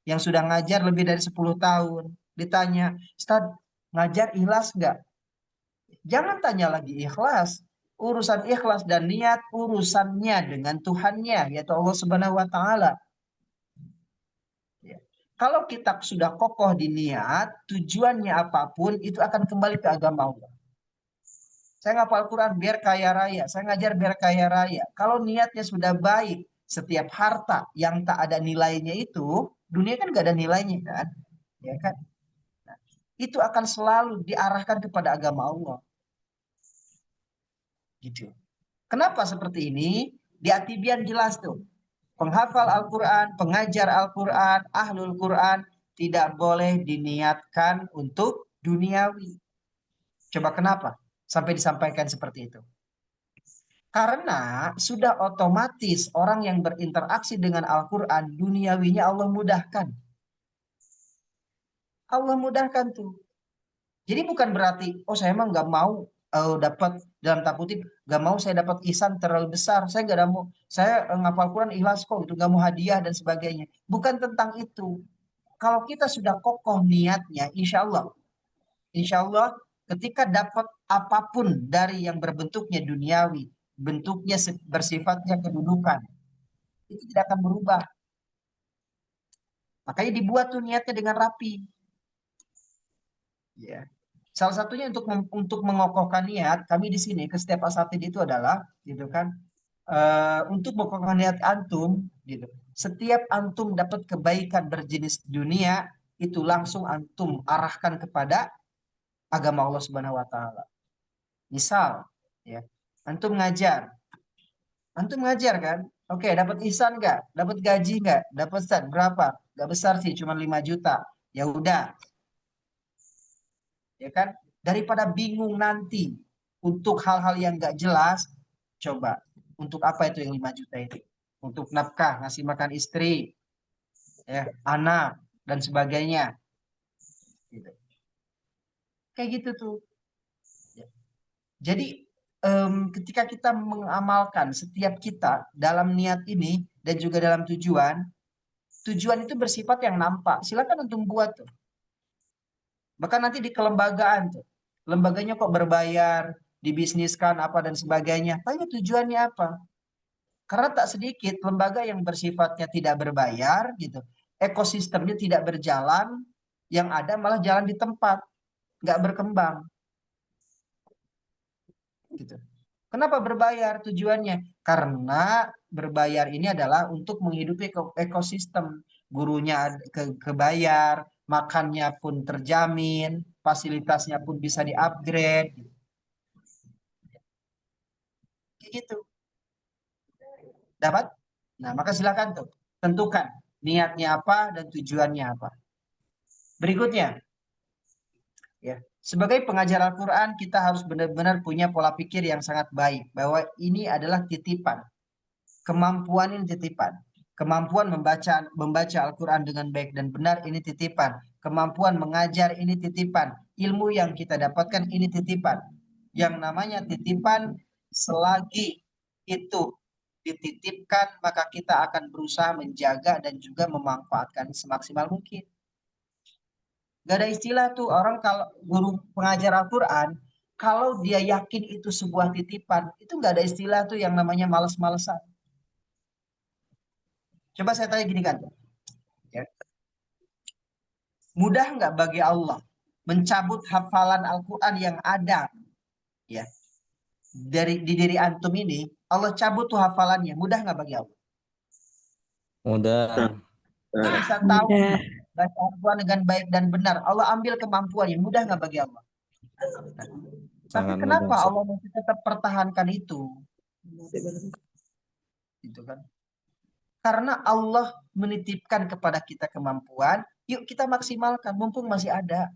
yang sudah ngajar lebih dari 10 tahun. Ditanya, "Ustaz, ngajar ikhlas nggak?" Jangan tanya lagi ikhlas. Urusan ikhlas dan niat urusannya dengan Tuhannya, yaitu Allah Subhanahu wa taala. Ya. Kalau kita sudah kokoh di niat, tujuannya apapun itu akan kembali ke agama Allah. Saya ngapal Quran biar kaya raya, saya ngajar biar kaya raya. Kalau niatnya sudah baik, setiap harta yang tak ada nilainya itu, dunia kan gak ada nilainya kan, ya kan? Nah, itu akan selalu diarahkan kepada agama Allah. Gitu. Kenapa seperti ini? Di At-Tibyan jelas tuh. Penghafal Al-Quran, pengajar Al-Quran, ahlul Quran tidak boleh diniatkan untuk duniawi. Coba kenapa? Sampai disampaikan seperti itu. Karena sudah otomatis orang yang berinteraksi dengan Al-Quran, duniawinya Allah mudahkan. Allah mudahkan tuh. Jadi bukan berarti, oh saya emang nggak mau dapat dalam tanda kutip, nggak mau saya dapat ihsan terlalu besar. Saya nggak mau, saya ngapal Quran ikhlas kok, itu nggak mau hadiah dan sebagainya. Bukan tentang itu. Kalau kita sudah kokoh niatnya, insya Allah ketika dapat apapun dari yang berbentuknya duniawi, bentuknya bersifatnya kedudukan, itu tidak akan berubah. Makanya dibuat tuh niatnya dengan rapi. Ya. Salah satunya untuk mengokohkan niat kami di sini ke setiap asatid itu adalah gitu kan, untuk mengokohkan niat antum gitu. Setiap antum dapat kebaikan berjenis dunia itu langsung antum arahkan kepada agama Allah Subhanahu wa taala. Misal ya, antum ngajar kan? Oke, dapat ihsan nggak? Dapat gaji nggak? Dapat stat berapa? Nggak besar sih, cuma 5 juta. Ya udah, ya kan? Daripada bingung nanti untuk hal-hal yang nggak jelas, coba untuk apa itu yang 5 juta itu? Untuk nafkah, ngasih makan istri, ya, anak dan sebagainya. Gitu. Kayak gitu tuh. Ya. Jadi ketika kita mengamalkan setiap kita dalam niat ini dan juga dalam tujuan itu bersifat yang nampak. Silakan untuk buat tuh. Bahkan nanti di kelembagaan tuh. Lembaganya kok berbayar, dibisniskan apa dan sebagainya. Tanya tujuannya apa? Karena tak sedikit lembaga yang bersifatnya tidak berbayar gitu. Ekosistemnya tidak berjalan, yang ada malah jalan di tempat, nggak berkembang. Gitu. Kenapa berbayar tujuannya? Karena berbayar ini adalah untuk menghidupi ekosistem. Gurunya kebayar, makannya pun terjamin, fasilitasnya pun bisa di-upgrade. Kayak gitu. Dapat? Nah, maka silakan tuh tentukan niatnya apa dan tujuannya apa. Berikutnya, ya, sebagai pengajar Al-Quran kita harus benar-benar punya pola pikir yang sangat baik bahwa ini adalah titipan. Kemampuan ini titipan. Kemampuan membaca Al-Quran dengan baik dan benar ini titipan. Kemampuan mengajar ini titipan. Ilmu yang kita dapatkan ini titipan. Yang namanya titipan, selagi itu dititipkan, maka kita akan berusaha menjaga dan juga memanfaatkan semaksimal mungkin. Gak ada istilah tuh orang kalau guru pengajar Al-Quran, kalau dia yakin itu sebuah titipan, itu gak ada istilah tuh yang namanya males-malesan. Coba saya tanya gini kan, ya. Mudah nggak bagi Allah mencabut hafalan Al-Quran yang ada, ya, di diri antum ini? Allah cabut tuh hafalannya, mudah nggak bagi Allah? Mudah. Bisa tahu baca Al-Quran dengan baik dan benar, Allah ambil kemampuannya, mudah nggak bagi Allah? Tapi Sangat kenapa mudah. Allah masih tetap pertahankan itu? Gitu kan? Karena Allah menitipkan kepada kita kemampuan, yuk kita maksimalkan, mumpung masih ada,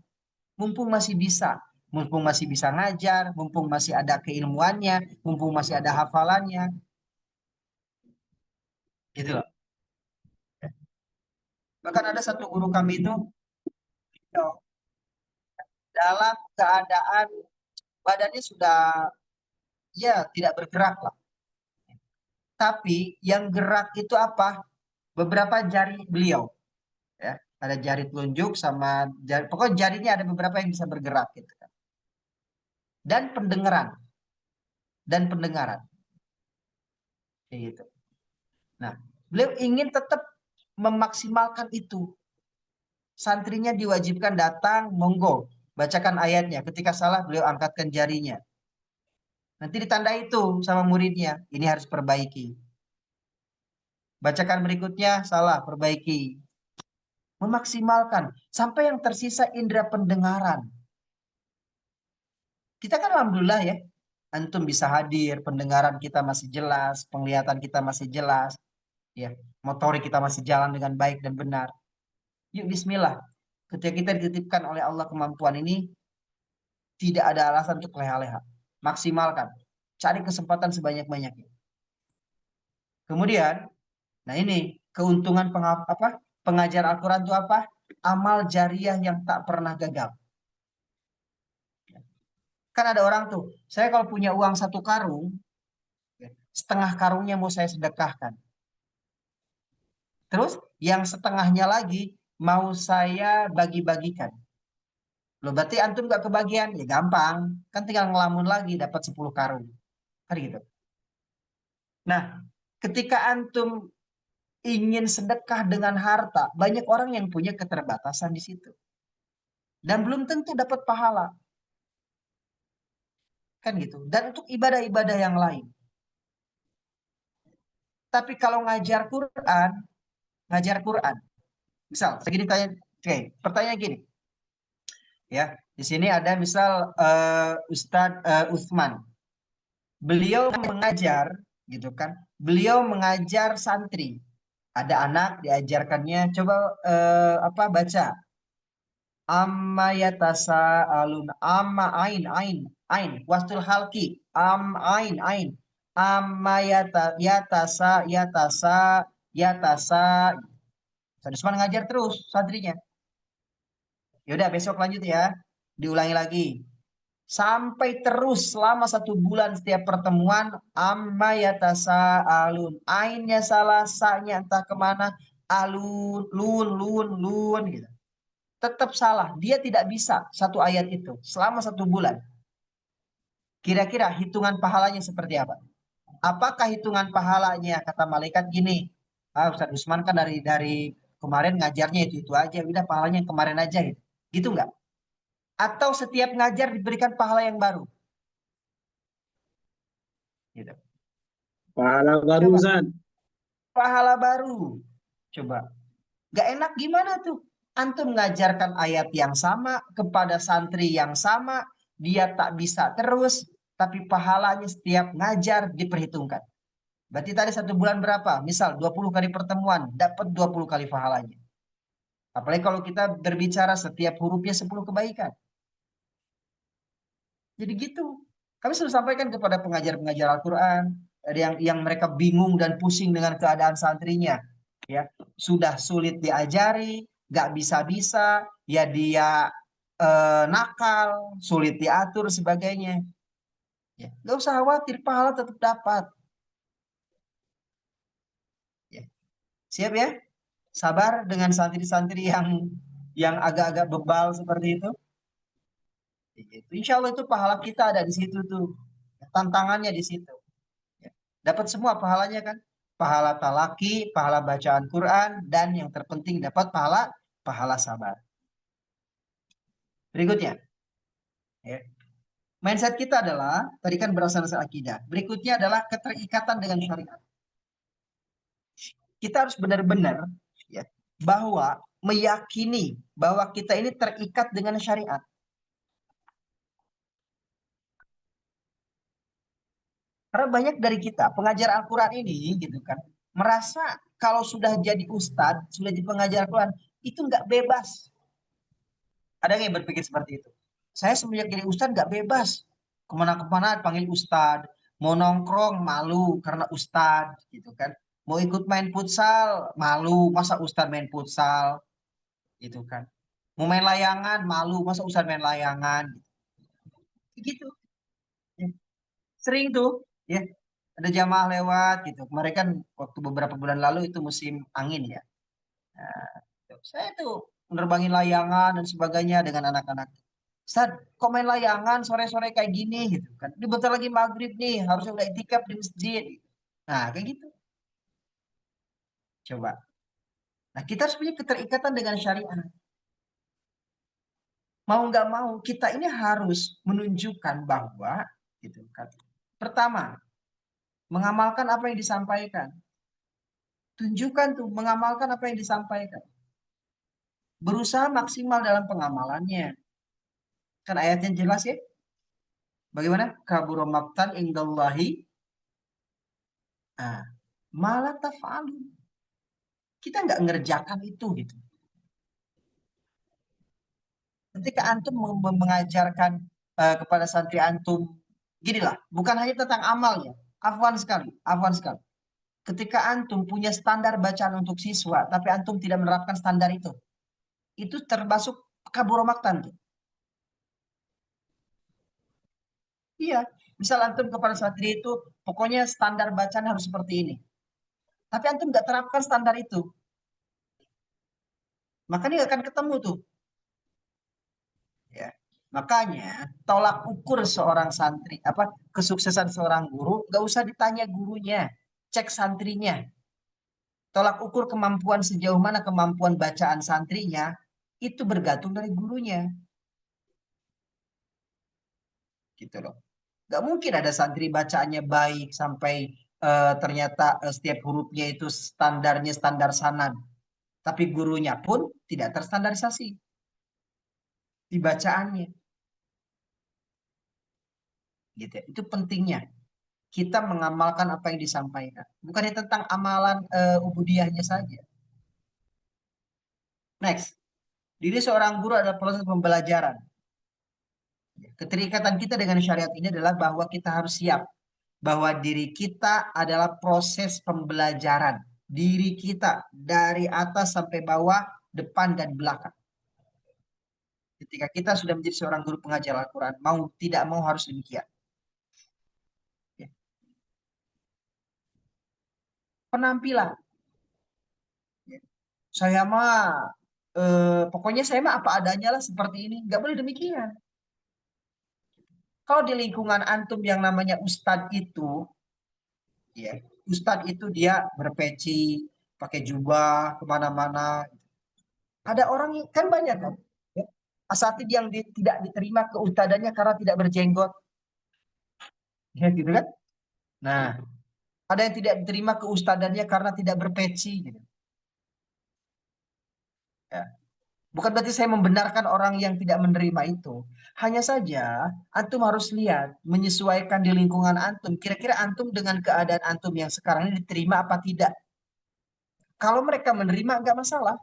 mumpung masih bisa, mumpung masih bisa ngajar, mumpung masih ada keilmuannya, mumpung masih ada hafalannya, gitu loh. Bahkan ada satu guru kami itu dalam keadaan badannya sudah ya tidak bergerak lah, tapi yang gerak itu apa? Beberapa jari beliau, ya, ada jari telunjuk sama jari, pokoknya jarinya ada beberapa yang bisa bergerak gitu kan. Dan pendengaran kayak gitu. Nah, beliau ingin tetap memaksimalkan itu. Santrinya diwajibkan datang, monggo, bacakan ayatnya. Ketika salah, beliau angkatkan jarinya. Nanti ditandai itu sama muridnya, ini harus perbaiki. Bacakan berikutnya, salah, perbaiki. Memaksimalkan sampai yang tersisa indera pendengaran. Kita kan alhamdulillah ya, antum bisa hadir, pendengaran kita masih jelas, penglihatan kita masih jelas, ya, motorik kita masih jalan dengan baik dan benar. Yuk bismillah. Ketika kita dititipkan oleh Allah kemampuan ini, tidak ada alasan untuk leha-leha. Maksimalkan. Cari kesempatan sebanyak-banyaknya. Kemudian, nah ini keuntungan pengajar Al-Quran itu apa? Amal jariah yang tak pernah gagal. Kan ada orang tuh, saya kalau punya uang 1 karung, setengah karungnya mau saya sedekahkan. Terus yang setengahnya lagi mau saya bagi-bagikan. Loh berarti antum nggak kebagian? Ya gampang, kan tinggal ngelamun lagi dapat 10 karung. Kan gitu. Nah, ketika antum ingin sedekah dengan harta, banyak orang yang punya keterbatasan di situ. Dan belum tentu dapat pahala. Kan gitu. Dan untuk ibadah-ibadah yang lain. Tapi kalau ngajar Quran, misal segini tanya, oke, pertanyaan gini, ya, di sini ada misal Ustadz Utsman, beliau mengajar, gitu kan, beliau mengajar santri, ada anak diajarkannya, coba baca, amma yatasaalun, amma ain, wastul halki, ain, amma yatasa. Ustadz ngajar terus santrinya. Yaudah besok lanjut ya. Diulangi lagi. Sampai terus selama 1 bulan setiap pertemuan. Amma yatasa alun. Ainnya salah, sa-nya entah kemana. Alun, lun gitu. Tetap salah. Dia tidak bisa 1 ayat itu selama 1 bulan. Kira-kira hitungan pahalanya seperti apa? Apakah hitungan pahalanya kata malaikat gini? Ustadz Usman kan dari kemarin ngajarnya itu aja, udah pahalanya yang kemarin aja gitu. Gitu nggak? Atau setiap ngajar diberikan pahala yang baru? Gitu. Pahala baru, Ustaz. Pahala baru. Coba. Gak enak gimana tuh? Antum mengajarkan ayat yang sama kepada santri yang sama, dia tak bisa terus, tapi pahalanya setiap ngajar diperhitungkan. Berarti tadi 1 bulan berapa? Misal 20 kali pertemuan, dapat 20 kali pahalanya. Apalagi kalau kita berbicara setiap hurufnya 10 kebaikan. Jadi gitu. Kami sudah sampaikan kepada pengajar-pengajar Al-Quran yang mereka bingung dan pusing dengan keadaan santrinya. Ya, sudah sulit diajari, gak bisa-bisa, ya dia nakal, sulit diatur sebagainya. Ya, gak usah khawatir, pahala tetap dapat. Ya. Siap ya? Sabar dengan santri-santri yang agak-agak bebal seperti itu. Insya Allah itu pahala kita ada di situ tuh. Tantangannya di situ. Dapat semua pahalanya kan? Pahala talaki, pahala bacaan Quran, dan yang terpenting dapat pahala sabar. Berikutnya. Ya. Mindset kita adalah, tadi kan berasal dari akidah. Berikutnya adalah keterikatan dengan syariat. Kita harus benar-benar ya, bahwa meyakini bahwa kita ini terikat dengan syariat. Karena banyak dari kita pengajar Al-Quran ini gitu kan merasa kalau sudah jadi ustadz, sudah jadi pengajar Al-Quran itu nggak bebas. Ada yang berpikir seperti itu? Saya semenjak jadi ustadz nggak bebas, kemana-kemana panggil ustadz, mau nongkrong malu karena ustadz gitu kan, mau ikut main futsal malu, masa ustadz main futsal gitu kan, mau main layangan malu, masa ustadz main layangan gitu. Sering tuh ya, ada jamaah lewat gitu. Kemarin kan waktu beberapa bulan lalu itu musim angin ya. Nah, saya tuh menerbangin layangan dan sebagainya dengan anak-anak. Ustaz, kok main layangan sore-sore kayak gini gitu kan. Ini bentar lagi maghrib nih, harusnya udah itikaf di masjid. Nah, kayak gitu. Coba. Nah, kita harus punya keterikatan dengan syariat. Mau nggak mau, kita ini harus menunjukkan bahwa gitu kan. Pertama, mengamalkan apa yang disampaikan. Tunjukkan tuh, mengamalkan apa yang disampaikan. Berusaha maksimal dalam pengamalannya. Kan ayatnya jelas ya. Bagaimana? Kabura maqtan indallahi malah taf'alu. Kita nggak ngerjakan itu gitu. Ketika antum mengajarkan kepada santri antum, ginilah, bukan hanya tentang amalnya. Afwan sekali. Ketika antum punya standar bacaan untuk siswa, tapi antum tidak menerapkan standar itu termasuk kabura maqtan tuh. Iya, misal antum kepada santri itu, pokoknya standar bacaan harus seperti ini. Tapi antum nggak terapkan standar itu. Maka dia akan ketemu tuh. Ya. Makanya tolak ukur seorang santri, kesuksesan seorang guru, nggak usah ditanya gurunya, cek santrinya. Tolak ukur kemampuan sejauh mana kemampuan bacaan santrinya, itu bergantung dari gurunya. Gitu loh. Nggak mungkin ada santri bacaannya baik sampai ternyata setiap hurufnya itu standarnya standar sanad. Tapi gurunya pun tidak terstandarisasi di bacaannya. Gitu. Itu pentingnya. Kita mengamalkan apa yang disampaikan. Bukannya tentang amalan ubudiyahnya saja. Next. Diri seorang guru adalah proses pembelajaran. Keterikatan kita dengan syariat ini adalah bahwa kita harus siap. Bahwa diri kita adalah proses pembelajaran. Diri kita dari atas sampai bawah, depan dan belakang. Ketika kita sudah menjadi seorang guru pengajar Al-Quran, mau tidak mau harus demikian. Penampilan. Saya mah, pokoknya saya mah apa adanya lah seperti ini. Nggak boleh demikian. Kalau di lingkungan antum yang namanya ustadz itu, ya, ustadz itu dia berpeci, pakai jubah kemana-mana. Ada orang yang kan banyak kan, ya, asatid yang tidak diterima keustadannya karena tidak berjenggot, ya gitu kan. Nah, ada yang tidak diterima keustadannya karena tidak berpeci, gitu. Ya. Bukan berarti saya membenarkan orang yang tidak menerima itu. Hanya saja antum harus lihat, menyesuaikan di lingkungan antum. Kira-kira antum dengan keadaan antum yang sekarang ini diterima apa tidak? Kalau mereka menerima nggak masalah.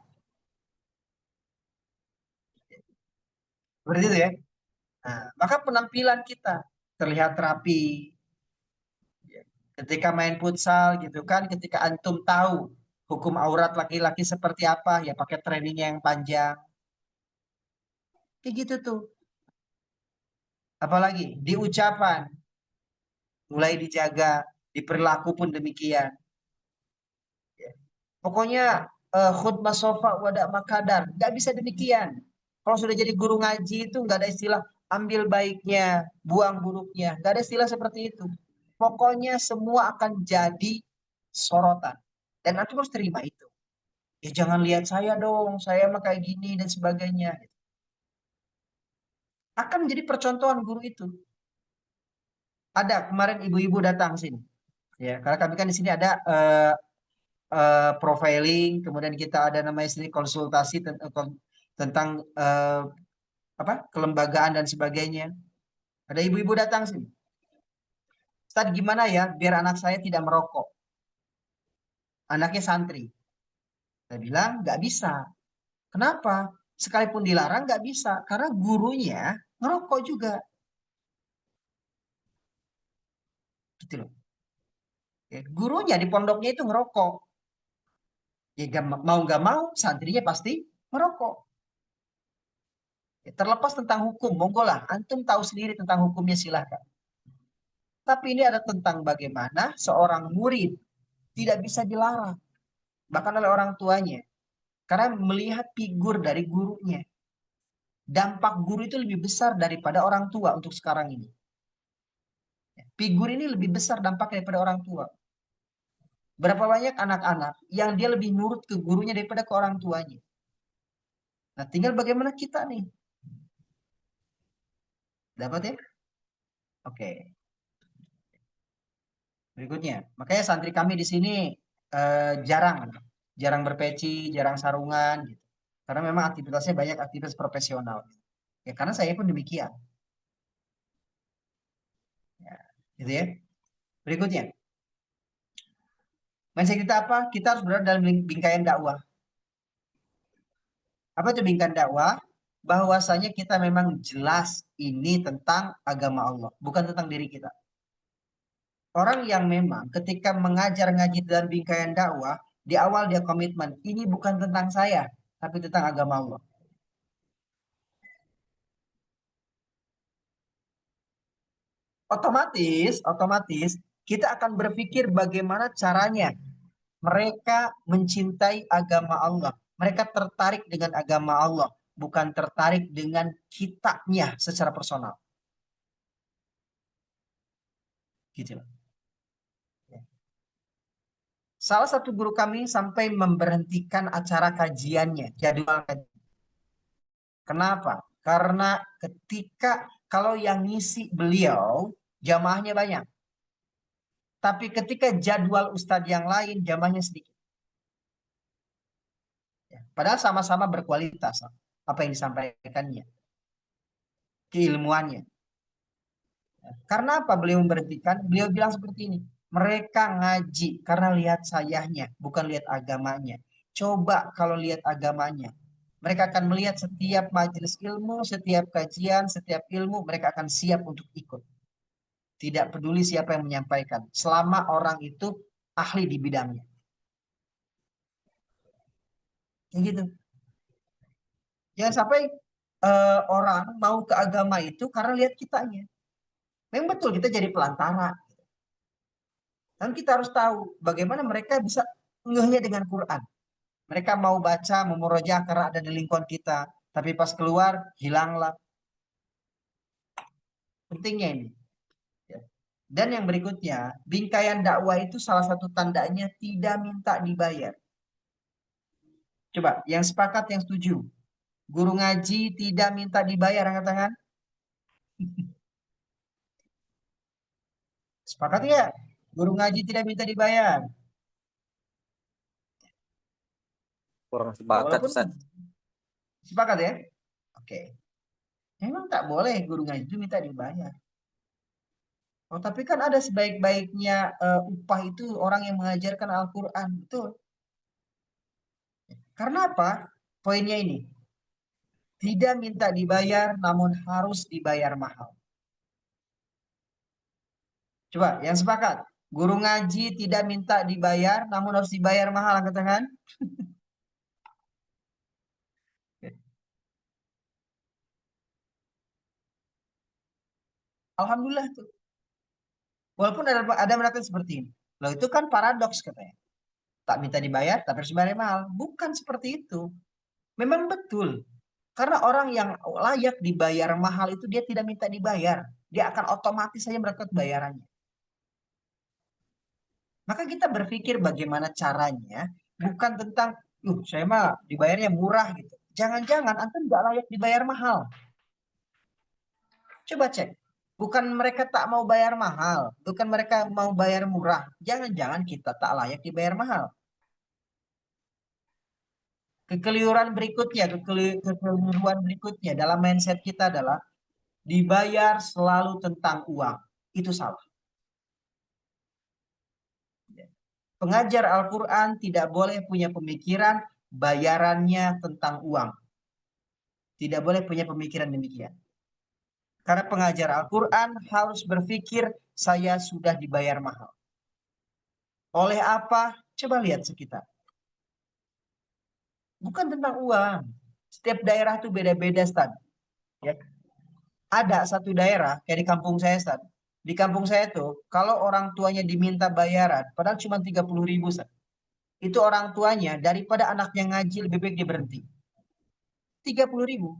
Seperti itu ya. Nah, maka penampilan kita terlihat rapi. Ketika main futsal gitu kan, ketika antum tahu hukum aurat laki-laki seperti apa, ya pakai trainingnya yang panjang. Kayak gitu tuh. Apalagi di ucapan mulai dijaga, di perilaku pun demikian. Pokoknya khutbah sofa wadak makadar, nggak bisa demikian. Kalau sudah jadi guru ngaji itu nggak ada istilah ambil baiknya, buang buruknya, nggak ada istilah seperti itu. Pokoknya semua akan jadi sorotan dan antum harus terima itu. Ya jangan lihat saya dong, saya mah kayak gini dan sebagainya. Akan menjadi percontohan guru itu. Ada kemarin ibu-ibu datang sini, ya karena kami kan di sini ada profiling, kemudian kita ada namanya sini konsultasi tentang kelembagaan dan sebagainya. Ada ibu-ibu datang sini. Ustaz, gimana ya biar anak saya tidak merokok? Anaknya santri. Saya bilang nggak bisa. Kenapa? Sekalipun dilarang nggak bisa, karena gurunya ngerokok juga. Gitu loh. Ya, gurunya di pondoknya itu ngerokok. Ya, mau nggak mau santrinya pasti merokok. Ya, terlepas tentang hukum, monggo lah. Antum tahu sendiri tentang hukumnya silahkan. Tapi ini ada tentang bagaimana seorang murid tidak bisa dilarang. Bahkan oleh orang tuanya. Karena melihat figur dari gurunya. Dampak guru itu lebih besar daripada orang tua untuk sekarang ini. Figur ini lebih besar dampaknya daripada orang tua. Berapa banyak anak-anak yang dia lebih nurut ke gurunya daripada ke orang tuanya. Nah, tinggal bagaimana kita nih. Dapat ya? Oke. Berikutnya, makanya santri kami di sini jarang berpeci, jarang sarungan, gitu. Karena memang aktivitasnya banyak aktivitas profesional. Ya, karena saya pun demikian. Ya, gitu ya. Berikutnya, mindset kita apa? Kita harus berada dalam bingkaian dakwah. Apa itu bingkaian dakwah? Bahwasanya kita memang jelas ini tentang agama Allah, bukan tentang diri kita. Orang yang memang ketika mengajar ngaji dalam bingkaian dakwah, di awal dia komitmen, ini bukan tentang saya, tapi tentang agama Allah. Otomatis kita akan berpikir bagaimana caranya mereka mencintai agama Allah. Mereka tertarik dengan agama Allah. bukan tertarik dengan kitanya secara personal. Gitu. Salah satu guru kami sampai memberhentikan acara kajiannya, jadwal kajian. Kenapa? Karena ketika kalau yang ngisi beliau, jamaahnya banyak. Tapi ketika jadwal ustadz yang lain, jamaahnya sedikit. Padahal sama-sama berkualitas apa yang disampaikannya, keilmuannya. Karena apa beliau memberhentikan? Beliau bilang seperti ini, mereka ngaji karena lihat sayahnya, bukan lihat agamanya. Coba kalau lihat agamanya, mereka akan melihat setiap majelis ilmu, setiap kajian, setiap ilmu, mereka akan siap untuk ikut. Tidak peduli siapa yang menyampaikan, selama orang itu ahli di bidangnya. Kayak gitu. Jangan sampai orang mau ke agama itu karena lihat kitanya. Memang betul kita jadi pelantara. Dan kita harus tahu bagaimana mereka bisa ngehnya dengan Quran. Mereka mau baca, memurojaah karena ada di lingkungan kita. Tapi pas keluar, hilanglah. Pentingnya ini. Dan yang berikutnya, bingkaian dakwah itu salah satu tandanya tidak minta dibayar. Coba, yang sepakat, yang setuju. Guru ngaji tidak minta dibayar, angkat tangan. Sepakat ya? Guru ngaji tidak minta dibayar. Kurang sepakat, Walaupun Ustaz. sepakat ya? Oke. Memang tak boleh guru ngaji itu minta dibayar. Oh, tapi kan ada sebaik-baiknya upah itu orang yang mengajarkan Al-Quran. Betul. Karena apa? Poinnya ini. Tidak minta dibayar, namun harus dibayar mahal. Coba, yang sepakat. Guru ngaji tidak minta dibayar, namun harus dibayar mahal. Angkat tangan. Alhamdulillah tuh. Walaupun ada mengatakan seperti ini. Loh itu kan paradoks katanya. Tak minta dibayar, tapi harus dibayar mahal. Bukan seperti itu. Memang betul. Karena orang yang layak dibayar mahal itu dia tidak minta dibayar. Dia akan otomatis saja mendapatkan bayarannya. Maka kita berpikir bagaimana caranya. Bukan tentang, saya mah dibayarnya murah gitu. Jangan-jangan Anda tidak layak dibayar mahal. Coba cek. Bukan mereka tak mau bayar mahal. Bukan mereka mau bayar murah. Jangan-jangan kita tak layak dibayar mahal. Kekeliruan berikutnya dalam mindset kita adalah dibayar selalu tentang uang. Itu salah. Pengajar Al-Quran tidak boleh punya pemikiran bayarannya tentang uang. Tidak boleh punya pemikiran demikian. Karena pengajar Al-Quran harus berpikir saya sudah dibayar mahal. Oleh apa? Coba lihat sekitar. Bukan tentang uang. Setiap daerah itu beda-beda, Ustaz. Ya. Ada satu daerah, kayak di kampung saya, Ustaz. Di kampung saya tuh, kalau orang tuanya diminta bayaran, padahal cuma 30.000, Ustaz. Itu orang tuanya, daripada anaknya ngaji, lebih baik dia berhenti. 30.000.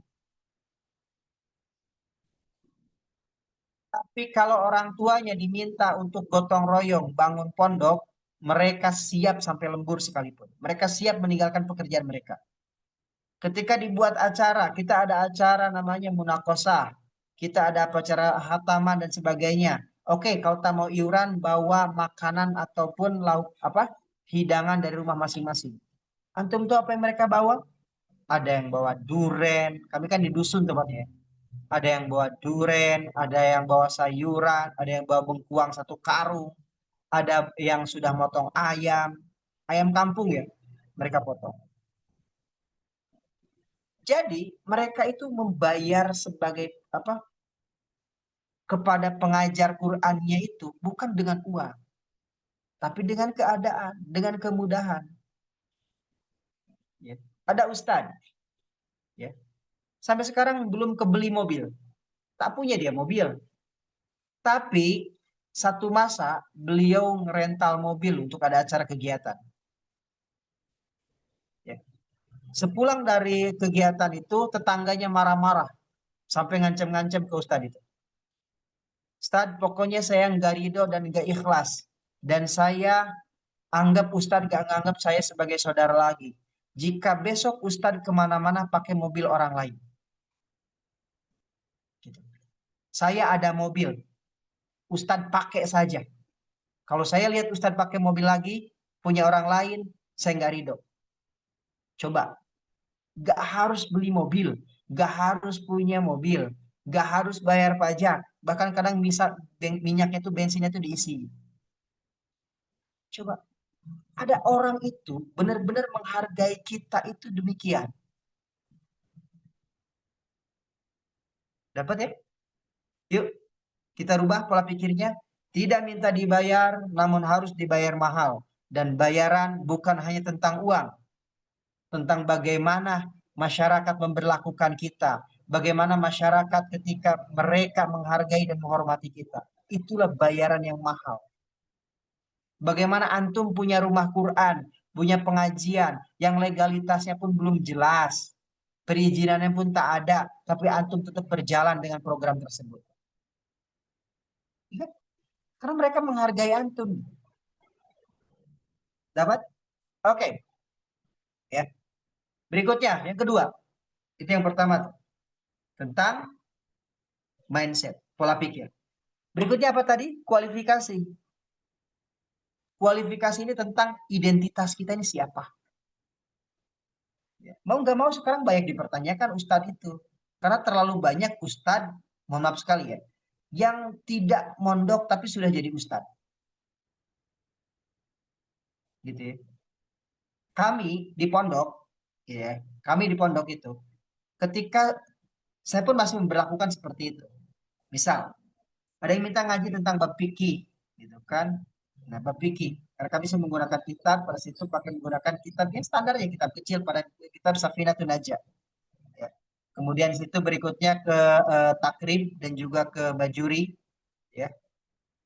Tapi kalau orang tuanya diminta untuk gotong royong, bangun pondok, mereka siap sampai lembur sekalipun. Mereka siap meninggalkan pekerjaan mereka. Ketika dibuat acara, kita ada acara namanya munakosah. Kita ada acara hataman dan sebagainya. Oke, kalau tak mau iuran, bawa makanan ataupun lauk hidangan dari rumah masing-masing. Antum tuh apa yang mereka bawa? Ada yang bawa duren. Kami kan di dusun tempatnya. Ada yang bawa duren, ada yang bawa sayuran, ada yang bawa bengkuang 1 karung, ada yang sudah motong ayam kampung ya, mereka potong. Jadi mereka itu membayar sebagai kepada pengajar Qur'annya itu bukan dengan uang, tapi dengan keadaan, dengan kemudahan. Ya. Ada ustadz, ya, sampai sekarang belum kebeli mobil, tak punya dia mobil. Tapi satu masa beliau ngerental mobil untuk ada acara kegiatan. Ya. Sepulang dari kegiatan itu, tetangganya marah-marah sampai ngancam-ngancam ke Ustadz itu. Ustadz, pokoknya saya nggak ridho dan nggak ikhlas. Dan saya anggap Ustadz nggak nganggap saya sebagai saudara lagi. Jika besok Ustadz kemana-mana pakai mobil orang lain. Gitu. Saya ada mobil. Ustadz pakai saja. Kalau saya lihat Ustadz pakai mobil lagi, punya orang lain, saya nggak ridho. Coba. Nggak harus beli mobil. Nggak harus punya mobil. Nggak harus bayar pajak. Bahkan kadang bisa minyaknya itu, bensinnya itu diisi. Coba. Ada orang itu benar-benar menghargai kita itu demikian. Dapat ya? Yuk, kita rubah pola pikirnya. Tidak minta dibayar, namun harus dibayar mahal. Dan bayaran bukan hanya tentang uang. Tentang bagaimana masyarakat memperlakukan kita. Bagaimana masyarakat ketika mereka menghargai dan menghormati kita. Itulah bayaran yang mahal. Bagaimana antum punya rumah Quran, punya pengajian yang legalitasnya pun belum jelas. Perizinannya pun tak ada, tapi antum tetap berjalan dengan program tersebut. Ya, karena mereka menghargai antum. Dapat? Oke. Ya. Berikutnya, yang kedua. Itu yang pertama tuh. Tentang mindset, pola pikir. Berikutnya apa tadi? Kualifikasi. Kualifikasi ini tentang identitas kita ini siapa. Ya. Mau nggak mau sekarang banyak dipertanyakan Ustadz itu. Karena terlalu banyak Ustadz, mohon maaf sekali ya, yang tidak mondok tapi sudah jadi Ustadz. Gitu ya. Kami di pondok, ya, kami di pondok itu, ketika saya pun masih memperlakukan seperti itu. Misal, ada yang minta ngaji tentang bab fikih, gitu kan? Nah, bab fikih, karena kami bisa menggunakan kitab, pada situ pakai menggunakan kitab yang standar ya, kitab kecil pada kitab Safinatun Najah. Ya. Kemudian situ berikutnya ke takrib dan juga ke bajuri, ya.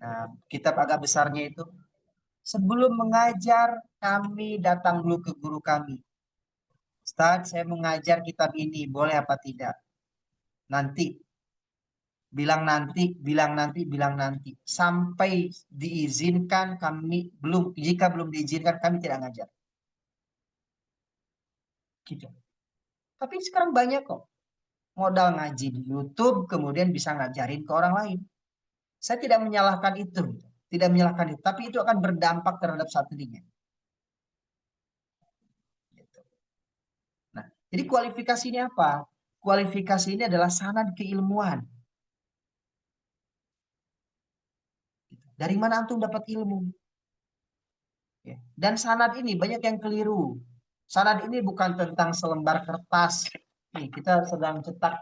Nah, kitab agak besarnya itu. Sebelum mengajar, kami datang dulu ke guru kami. Ustadz, saya mengajar kitab ini, boleh apa tidak? Nanti, bilang nanti, bilang nanti, bilang nanti. Sampai diizinkan kami, jika belum diizinkan kami tidak ngajar. Gitu. Tapi sekarang banyak kok. Modal ngaji di YouTube, kemudian bisa ngajarin ke orang lain. Saya tidak menyalahkan itu. Tidak menyalahkan itu. Tapi itu akan berdampak terhadap santrinya. Gitu. Nah, jadi kualifikasi ini apa? Kualifikasi ini adalah sanad keilmuan. Dari mana antum dapat ilmu? Ya. Dan sanad ini banyak yang keliru. Sanad ini bukan tentang selembar kertas. Nih, kita sedang cetak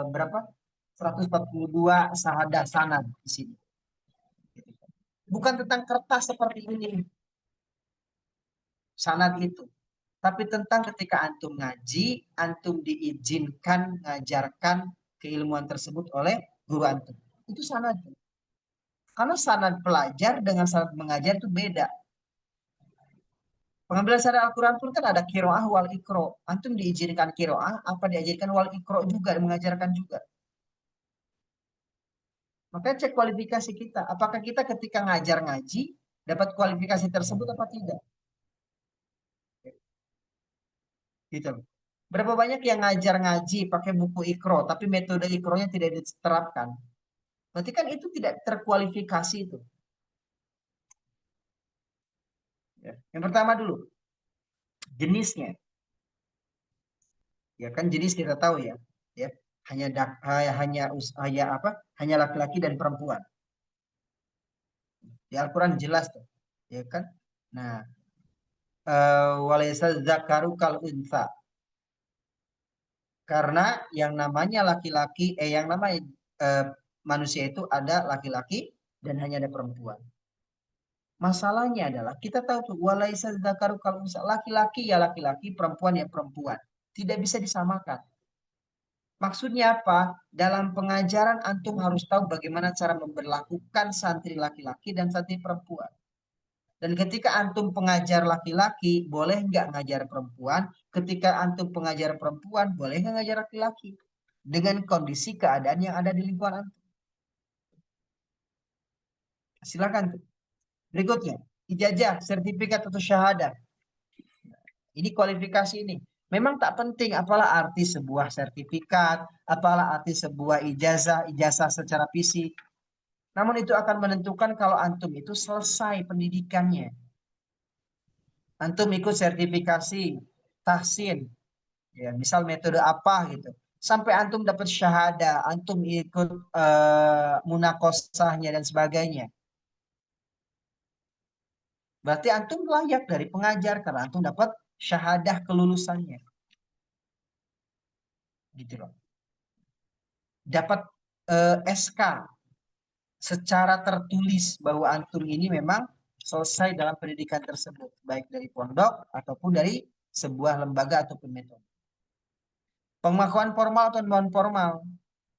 berapa? 142 sahadah sanad di sini. Bukan tentang kertas seperti ini. Sanad itu. Tapi tentang ketika antum ngaji, antum diizinkan mengajarkan keilmuan tersebut oleh guru antum. Itu sanad. Karena sanad pelajar dengan sanad mengajar itu beda. Pengambilan syarah Al-Quran pun kan ada kiroah wal ikro. Antum diizinkan kiroah, apa diajarkan wal ikro juga, mengajarkan juga. Maka cek kualifikasi kita. Apakah kita ketika ngajar ngaji, dapat kualifikasi tersebut apa tidak? Gitu. Berapa banyak yang ngajar ngaji pakai buku ikro, tapi metode ikronya tidak diterapkan. Berarti kan itu tidak terkualifikasi itu. Ya. Yang pertama dulu, jenisnya. Ya kan jenis kita tahu ya. Ya. Hanya laki-laki dan perempuan. Di Al-Quran jelas tuh. Ya kan? Nah, walaysa zakaru kal untha. Karena yang namanya laki-laki, yang namanya manusia itu ada laki-laki dan hanya ada perempuan. Masalahnya adalah kita tahu tuh walaysa zakaru kal untha, laki-laki ya laki-laki, perempuan ya perempuan. Tidak bisa disamakan. Maksudnya apa? Dalam pengajaran antum harus tahu bagaimana cara memperlakukan santri laki-laki dan santri perempuan. Dan ketika antum pengajar laki-laki, boleh nggak ngajar perempuan? Ketika antum pengajar perempuan, boleh nggak ngajar laki-laki? Dengan kondisi keadaan yang ada di lingkungan antum. Silakan. Berikutnya, ijazah, sertifikat atau syahadah. Ini kualifikasi ini. Memang tak penting apalah arti sebuah sertifikat, apalah arti sebuah ijazah secara fisik. Namun itu akan menentukan kalau antum itu selesai pendidikannya. Antum ikut sertifikasi, tahsin, ya misal metode apa gitu. Sampai antum dapat syahadah, antum ikut munakosahnya dan sebagainya. Berarti antum layak dari pengajar karena antum dapat syahadah kelulusannya. Gitu loh. Dapat SK secara tertulis bahwa antum ini memang selesai dalam pendidikan tersebut, baik dari pondok ataupun dari sebuah lembaga ataupun metode. Pengakuan formal atau non formal.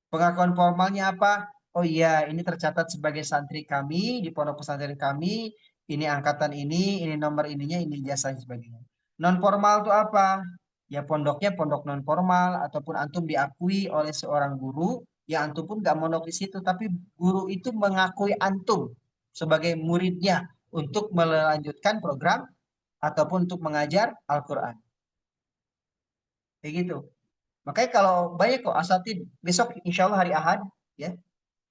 Pengakuan formalnya apa? Oh iya, ini tercatat sebagai santri kami di pondok pesantren kami, ini angkatan ini nomor ininya, ini jasanya sebagainya. Non formal itu apa? Ya pondoknya pondok non formal ataupun antum diakui oleh seorang guru, ya antum pun gak mondok di situ, tapi guru itu mengakui antum sebagai muridnya untuk melanjutkan program ataupun untuk mengajar Al-Quran. Kayak gitu. Makanya kalau banyak kok asatid, besok insya Allah hari Ahad, ya,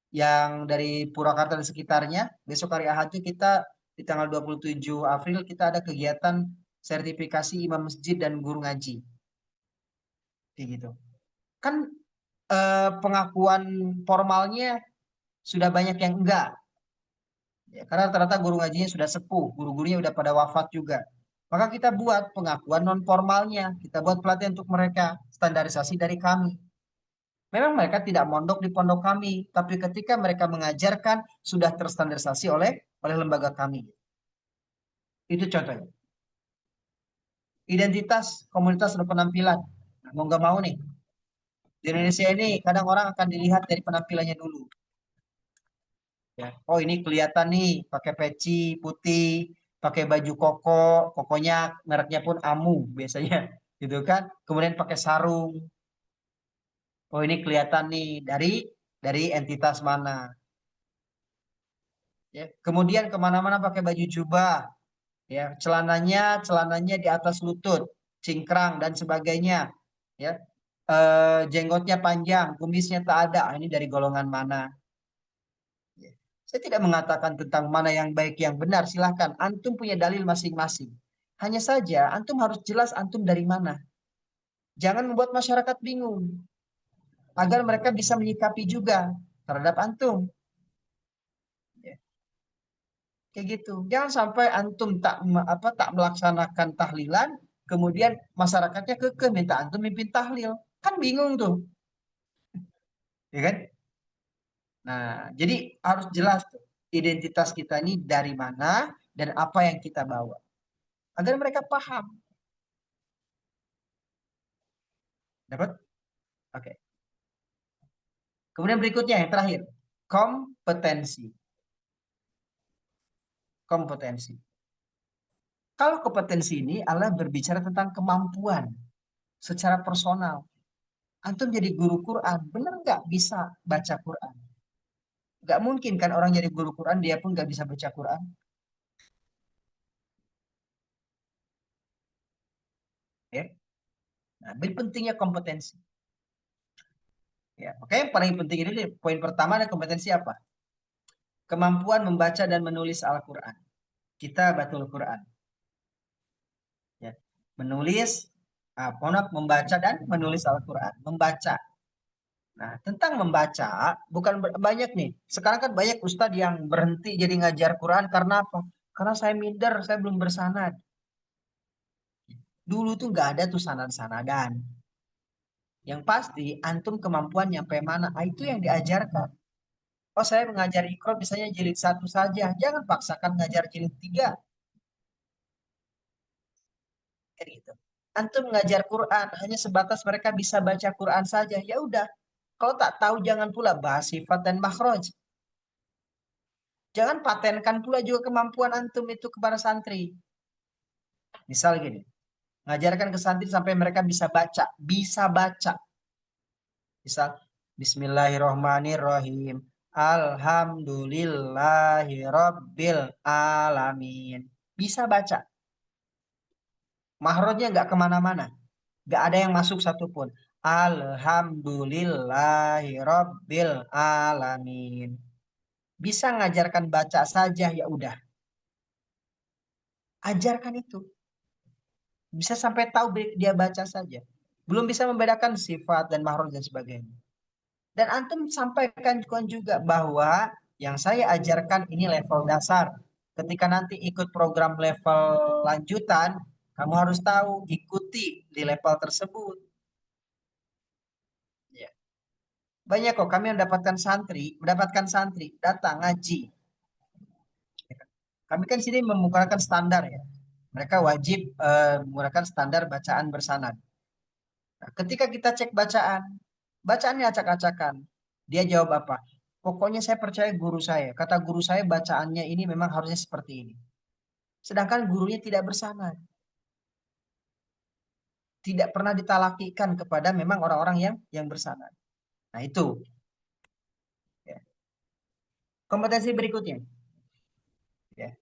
yang dari Purwakarta dan sekitarnya, besok hari Ahad itu kita di tanggal 27 April kita ada kegiatan sertifikasi imam masjid dan guru ngaji. Kayak gitu. Kan pengakuan formalnya sudah banyak yang enggak. Ya, karena rata-rata guru ngajinya sudah sepuh, guru-gurunya udah pada wafat juga. Maka kita buat pengakuan non formalnya, kita buat pelatihan untuk mereka, standarisasi dari kami. Memang mereka tidak mondok di pondok kami, tapi ketika mereka mengajarkan sudah terstandarisasi oleh lembaga kami. Itu contohnya. Identitas komunitas dan penampilan. Nah, mau nggak mau nih. Di Indonesia ini kadang orang akan dilihat dari penampilannya dulu. Ya. Oh ini kelihatan nih pakai peci putih, pakai baju kokonya mereknya pun Amu biasanya, gitu kan. Kemudian pakai sarung. Oh ini kelihatan nih dari entitas mana. Ya. Kemudian kemana-mana pakai baju jubah, ya celananya di atas lutut, cingkrang dan sebagainya, ya. Jenggotnya panjang, kumisnya tak ada. Ini dari golongan mana? Ya. Saya tidak mengatakan tentang mana yang baik yang benar, silahkan antum punya dalil masing-masing. Hanya saja antum harus jelas antum dari mana. Jangan membuat masyarakat bingung, agar mereka bisa menyikapi juga terhadap antum. Kayak gitu. Jangan sampai antum tak melaksanakan tahlilan, kemudian masyarakatnya kekeh minta antum mimpin tahlil. Kan bingung tuh. Ya kan? Nah, jadi harus jelas tuh identitas kita ini dari mana dan apa yang kita bawa. Agar mereka paham. Dapat? Oke. Kemudian berikutnya yang terakhir, kompetensi. Kompetensi. Kalau kompetensi ini adalah berbicara tentang kemampuan secara personal. Antum jadi guru Quran, benar nggak bisa baca Quran? Nggak mungkin kan orang jadi guru Quran, dia pun nggak bisa baca Quran. Ya. Nah, lebih pentingnya kompetensi. Ya, oke, yang paling penting ini poin pertama ada kompetensi apa? Kemampuan membaca dan menulis Al-Quran. Kita batul Quran. Ya. Menulis, membaca dan menulis Al-Quran. Membaca. Nah, tentang membaca, bukan banyak nih. Sekarang kan banyak ustadz yang berhenti jadi ngajar Quran karena apa? Karena saya minder, saya belum bersanad. Dulu tuh nggak ada tuh sanad-sanadan. Yang pasti, antum kemampuan nyampe mana, itu yang diajarkan. Oh, saya mengajar Iqra misalnya jilid 1 saja. Jangan paksakan ngajar jilid 3. Kayak gitu. Antum mengajar Quran, hanya sebatas mereka bisa baca Quran saja. Ya udah. Kalau tak tahu, jangan pula bahas sifat dan makhraj. Jangan patenkan pula juga kemampuan antum itu kepada santri. Misal gini, ngajarkan ke santri sampai mereka bisa baca. Bisa baca. Misal, Bismillahirrohmanirrohim. Alhamdulillahirabbil alamin. Bisa baca. Mahrojnya nggak kemana-mana. Nggak ada yang masuk satupun. Alhamdulillahirabbil alamin. Bisa ngajarkan baca saja, ya udah. Ajarkan itu. Bisa sampai tahu dia baca saja. Belum bisa membedakan sifat dan mahroj dan sebagainya. Dan antum sampaikan juga bahwa yang saya ajarkan ini level dasar. Ketika nanti ikut program level lanjutan, kamu harus tahu, ikuti di level tersebut. Ya. Banyak kok kami mendapatkan santri datang ngaji. Kami kan sini menggunakan standar ya. Mereka wajib menggunakan standar bacaan bersanad. Nah, ketika kita cek bacaannya acak-acakan. Dia jawab apa? Pokoknya saya percaya guru saya. Kata guru saya bacaannya ini memang harusnya seperti ini. Sedangkan gurunya tidak bersanad. Tidak pernah ditalakikan kepada memang orang-orang yang bersanad. Nah itu. Ya. Kompetensi berikutnya. Ya.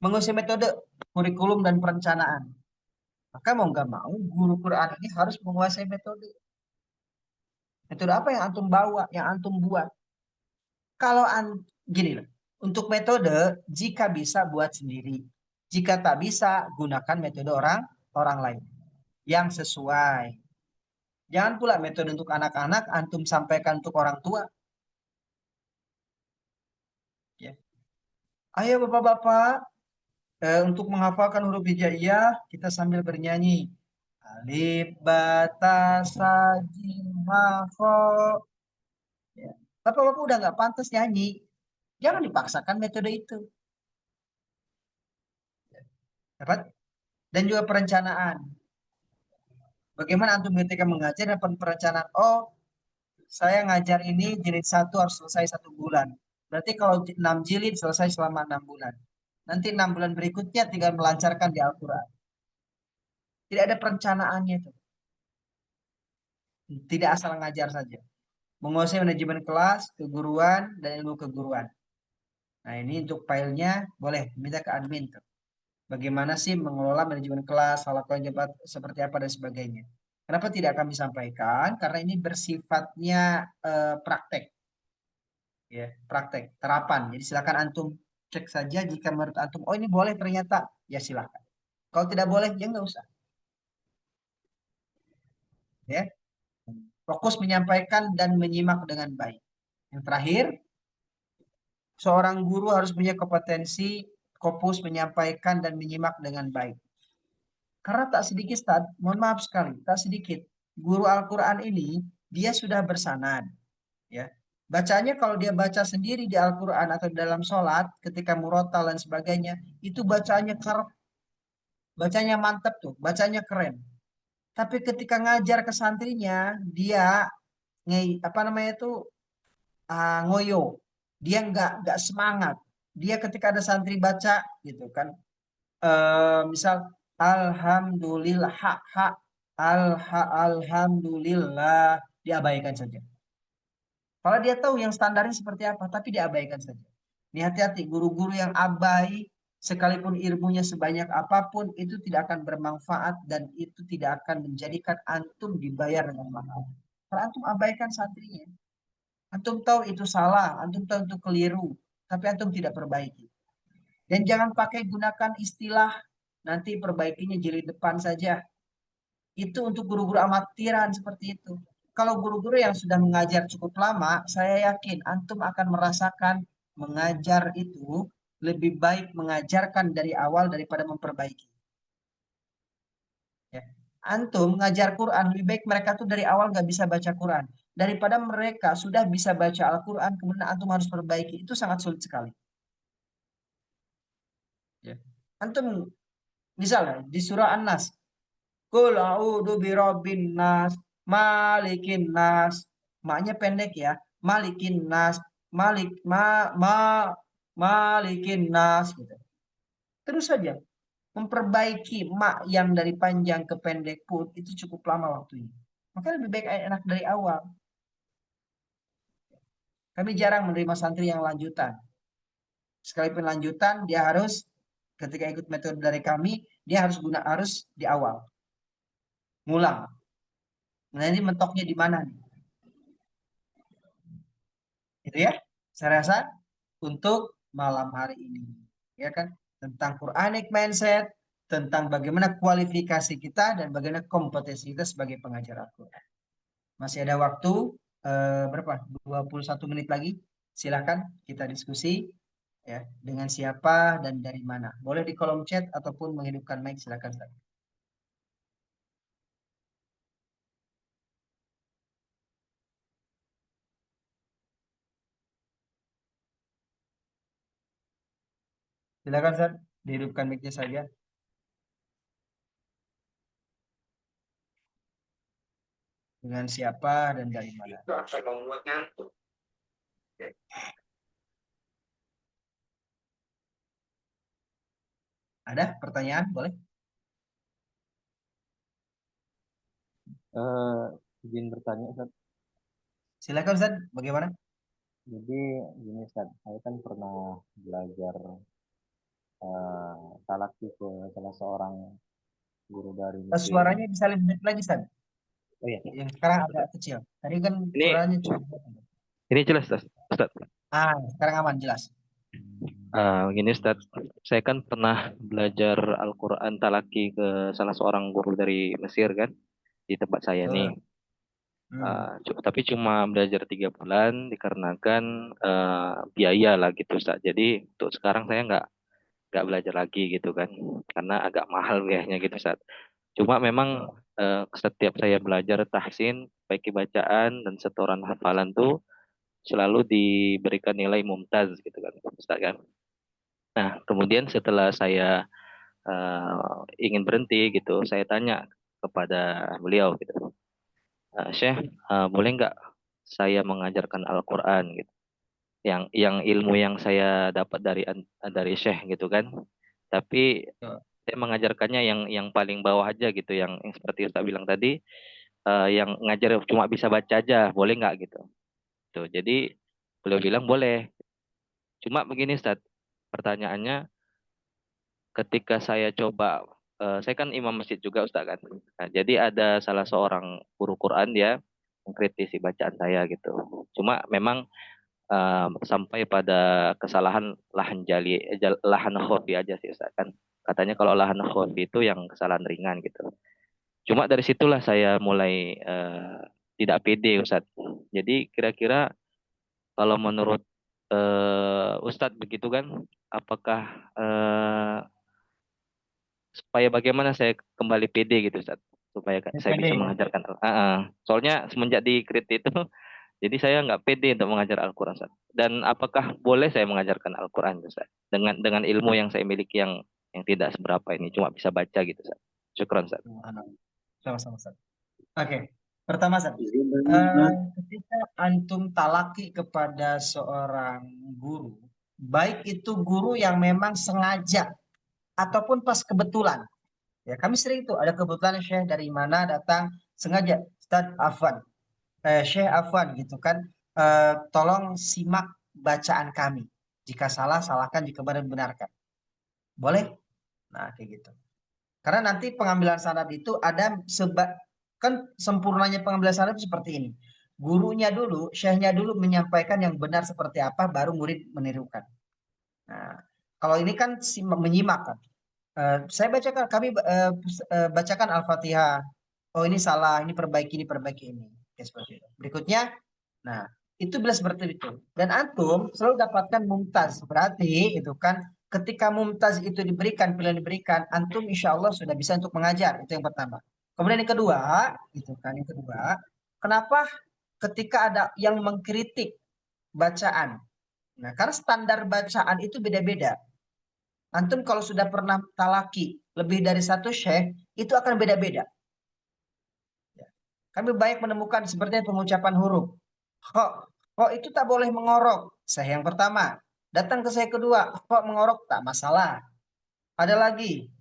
Menguasai metode, kurikulum, dan perencanaan. Maka mau nggak mau, guru Quran ini harus menguasai metode. Metode apa yang antum bawa, yang antum buat. Kalau gini loh, untuk metode, jika bisa buat sendiri. Jika tak bisa, gunakan metode orang lain yang sesuai. Jangan pula metode untuk anak-anak, antum sampaikan untuk orang tua. Ya. Ayo bapak-bapak, untuk menghafalkan huruf hijaiyah, kita sambil bernyanyi. Alif, bata, sa, jim, ha, kho. Ya. Bapak-bapak udah nggak pantas nyanyi. Jangan dipaksakan metode itu. Dapat? Dan juga perencanaan. Bagaimana antum ketika mengajar dan perencanaan? Oh, saya ngajar ini jilid 1 harus selesai 1 bulan. Berarti kalau 6 jilid selesai selama 6 bulan. Nanti 6 bulan berikutnya tinggal melancarkan di Al-Quran. Tidak ada perencanaannya itu. Tidak asal ngajar saja. Menguasai manajemen kelas, keguruan, dan ilmu keguruan. Nah ini untuk filenya boleh minta ke admin tuh. Bagaimana sih mengelola manajemen kelas, lakukan jabat seperti apa dan sebagainya. Kenapa tidak kami sampaikan? Karena ini bersifatnya praktek, ya praktek terapan. Jadi silakan antum cek saja jika menurut antum, oh ini boleh ternyata, ya silakan. Kalau tidak boleh, ya nggak usah. Ya, fokus menyampaikan dan menyimak dengan baik. Yang terakhir, seorang guru harus punya kompetensi fokus menyampaikan dan menyimak dengan baik. Karena tak sedikit, Ustaz, mohon maaf sekali, tak sedikit. Guru Al-Quran ini, dia sudah bersanad. Ya. Bacanya kalau dia baca sendiri di Al-Quran atau dalam sholat, ketika murotal dan sebagainya, itu bacanya kerap, bacanya mantap tuh, bacanya keren. Tapi ketika ngajar ke santrinya, dia apa namanya itu ngoyo, dia nggak semangat. Dia ketika ada santri baca gitu kan, misal alhamdulillah alhamdulillah diabaikan saja. Kalau dia tahu yang standarnya seperti apa, tapi diabaikan saja. Ini hati-hati, guru-guru yang abai, sekalipun ilmunya sebanyak apapun, itu tidak akan bermanfaat dan itu tidak akan menjadikan antum dibayar dengan mahal. Kalau antum abaikan santrinya, antum tahu itu salah, antum tahu itu keliru, tapi antum tidak perbaiki. Dan jangan pakai gunakan istilah nanti perbaikinya jilid depan saja. Itu untuk guru-guru amatiran seperti itu. Kalau guru-guru yang sudah mengajar cukup lama, saya yakin antum akan merasakan mengajar itu lebih baik mengajarkan dari awal daripada memperbaiki. Ya. Antum ngajar Quran, lebih baik mereka tuh dari awal nggak bisa baca Quran. Daripada mereka sudah bisa baca Al-Quran, kemudian antum harus perbaiki. Itu sangat sulit sekali. Ya. Antum, misalnya di surah An-Nas, Qul a'udzu birabbin nas, malikin nas. Maknya pendek ya. Malikin nas, malik ma Malikin nas gitu. Terus saja memperbaiki mak yang dari panjang ke pendek pun itu cukup lama waktunya. Maka lebih baik enak dari awal. Kami jarang menerima santri yang lanjutan. Sekalipun lanjutan, dia harus ketika ikut metode dari kami, dia harus di awal. Ngulang. Nah, ini mentoknya di mana nih? Itu ya. Saya rasa untuk malam hari ini, ya kan, tentang Quranic mindset, tentang bagaimana kualifikasi kita dan bagaimana kompetensi kita sebagai pengajar Al-Quran. Masih ada waktu berapa? 21 menit lagi. Silakan kita diskusi ya dengan siapa dan dari mana. Boleh di kolom chat ataupun menghidupkan mic, silakan. Silakan Ustaz, dihidupkan mic-nya saja. Dengan siapa dan dari mana? Ada pertanyaan? Boleh? Izin bertanya, Ustaz. Silakan Ustaz, bagaimana? Jadi gini Ustaz, saya kan pernah belajar talaki ke salah seorang guru dari Mesir. Suaranya bisa lebih dekat lagi Ustaz. Oh iya. Yang sekarang agak kecil. Tadi kan suaranya cukup. Ini jelas Ustaz. Sekarang aman, jelas. Gini Ustaz, saya kan pernah belajar Al-Quran talaki ke salah seorang guru dari Mesir kan, di tempat saya nih. Tapi cuma belajar 3 bulan dikarenakan biaya lah gitu Ustaz. Jadi untuk sekarang saya nggak belajar lagi gitu kan, karena agak mahal biayanya gitu Ustaz. Cuma memang setiap saya belajar tahsin, baik bacaan dan setoran hafalan tuh selalu diberikan nilai mumtaz gitu kan Ustaz kan. Nah kemudian setelah saya ingin berhenti gitu, saya tanya kepada beliau gitu, Syekh, boleh nggak saya mengajarkan Al-Quran gitu, yang ilmu yang saya dapat dari Syekh gitu kan, tapi saya mengajarkannya yang paling bawah aja gitu, yang seperti Ustaz bilang tadi, yang ngajar cuma bisa baca aja, boleh nggak gitu. Tuh, jadi beliau bilang boleh. Cuma begini Ustaz, pertanyaannya ketika saya coba, saya kan imam masjid juga Ustaz kan. Nah, jadi ada salah seorang guru Quran, dia mengkritisi bacaan saya gitu. Cuma memang sampai pada kesalahan lahan khofi aja sih Ustaz kan. Katanya kalau lahan khofi itu yang kesalahan ringan gitu. Cuma dari situlah saya mulai tidak pede Ustaz. Jadi kira-kira kalau menurut Ustadz begitu kan, apakah supaya bagaimana saya kembali pede gitu Ustadz, supaya saya bisa mengajarkan. Soalnya semenjak dikritik itu, jadi saya nggak pede untuk mengajar Al-Quran Ustadz. Dan apakah boleh saya mengajarkan Al-Quran Ustadz dengan ilmu yang saya miliki yang tidak seberapa ini, cuma bisa baca gitu Ustadz. Syukran Ustadz. Sama-sama Ustadz. Oke. Pertama Ustadz, ketika antum talaki kepada seorang guru, baik itu guru yang memang sengaja ataupun pas kebetulan. Ya, kami sering itu ada kebetulan Syekh dari mana datang sengaja, Ustadz Afwan, Syekh Afwan gitu kan, tolong simak bacaan kami. Jika salah, salahkan, jika benar, benarkan. Boleh? Nah, kayak gitu. Karena nanti pengambilan sanad itu ada kan sempurnanya pengambilan sanad seperti ini. Gurunya dulu, syekhnya dulu menyampaikan yang benar seperti apa, baru murid menirukan. Nah, kalau ini kan menyimak kan. Saya bacakan, kami bacakan Al-Fatihah. Oh ini salah, ini perbaiki ini. Oke, seperti itu. Berikutnya, nah itu bila seperti itu. Dan antum selalu dapatkan mumtaz. Berarti itu kan ketika mumtaz itu diberikan, pilihan diberikan, antum insya Allah sudah bisa untuk mengajar. Itu yang pertama. Kemudian yang kedua, gitu kan, yang kedua, kenapa ketika ada yang mengkritik bacaan? Nah, karena standar bacaan itu beda-beda. Antum kalau sudah pernah talaki lebih dari satu syekh, itu akan beda-beda. Kami banyak menemukan seperti pengucapan huruf. Kok itu tak boleh mengorok. Syekh yang pertama. Datang ke saya kedua, kok mengorok, tak masalah. Ada lagi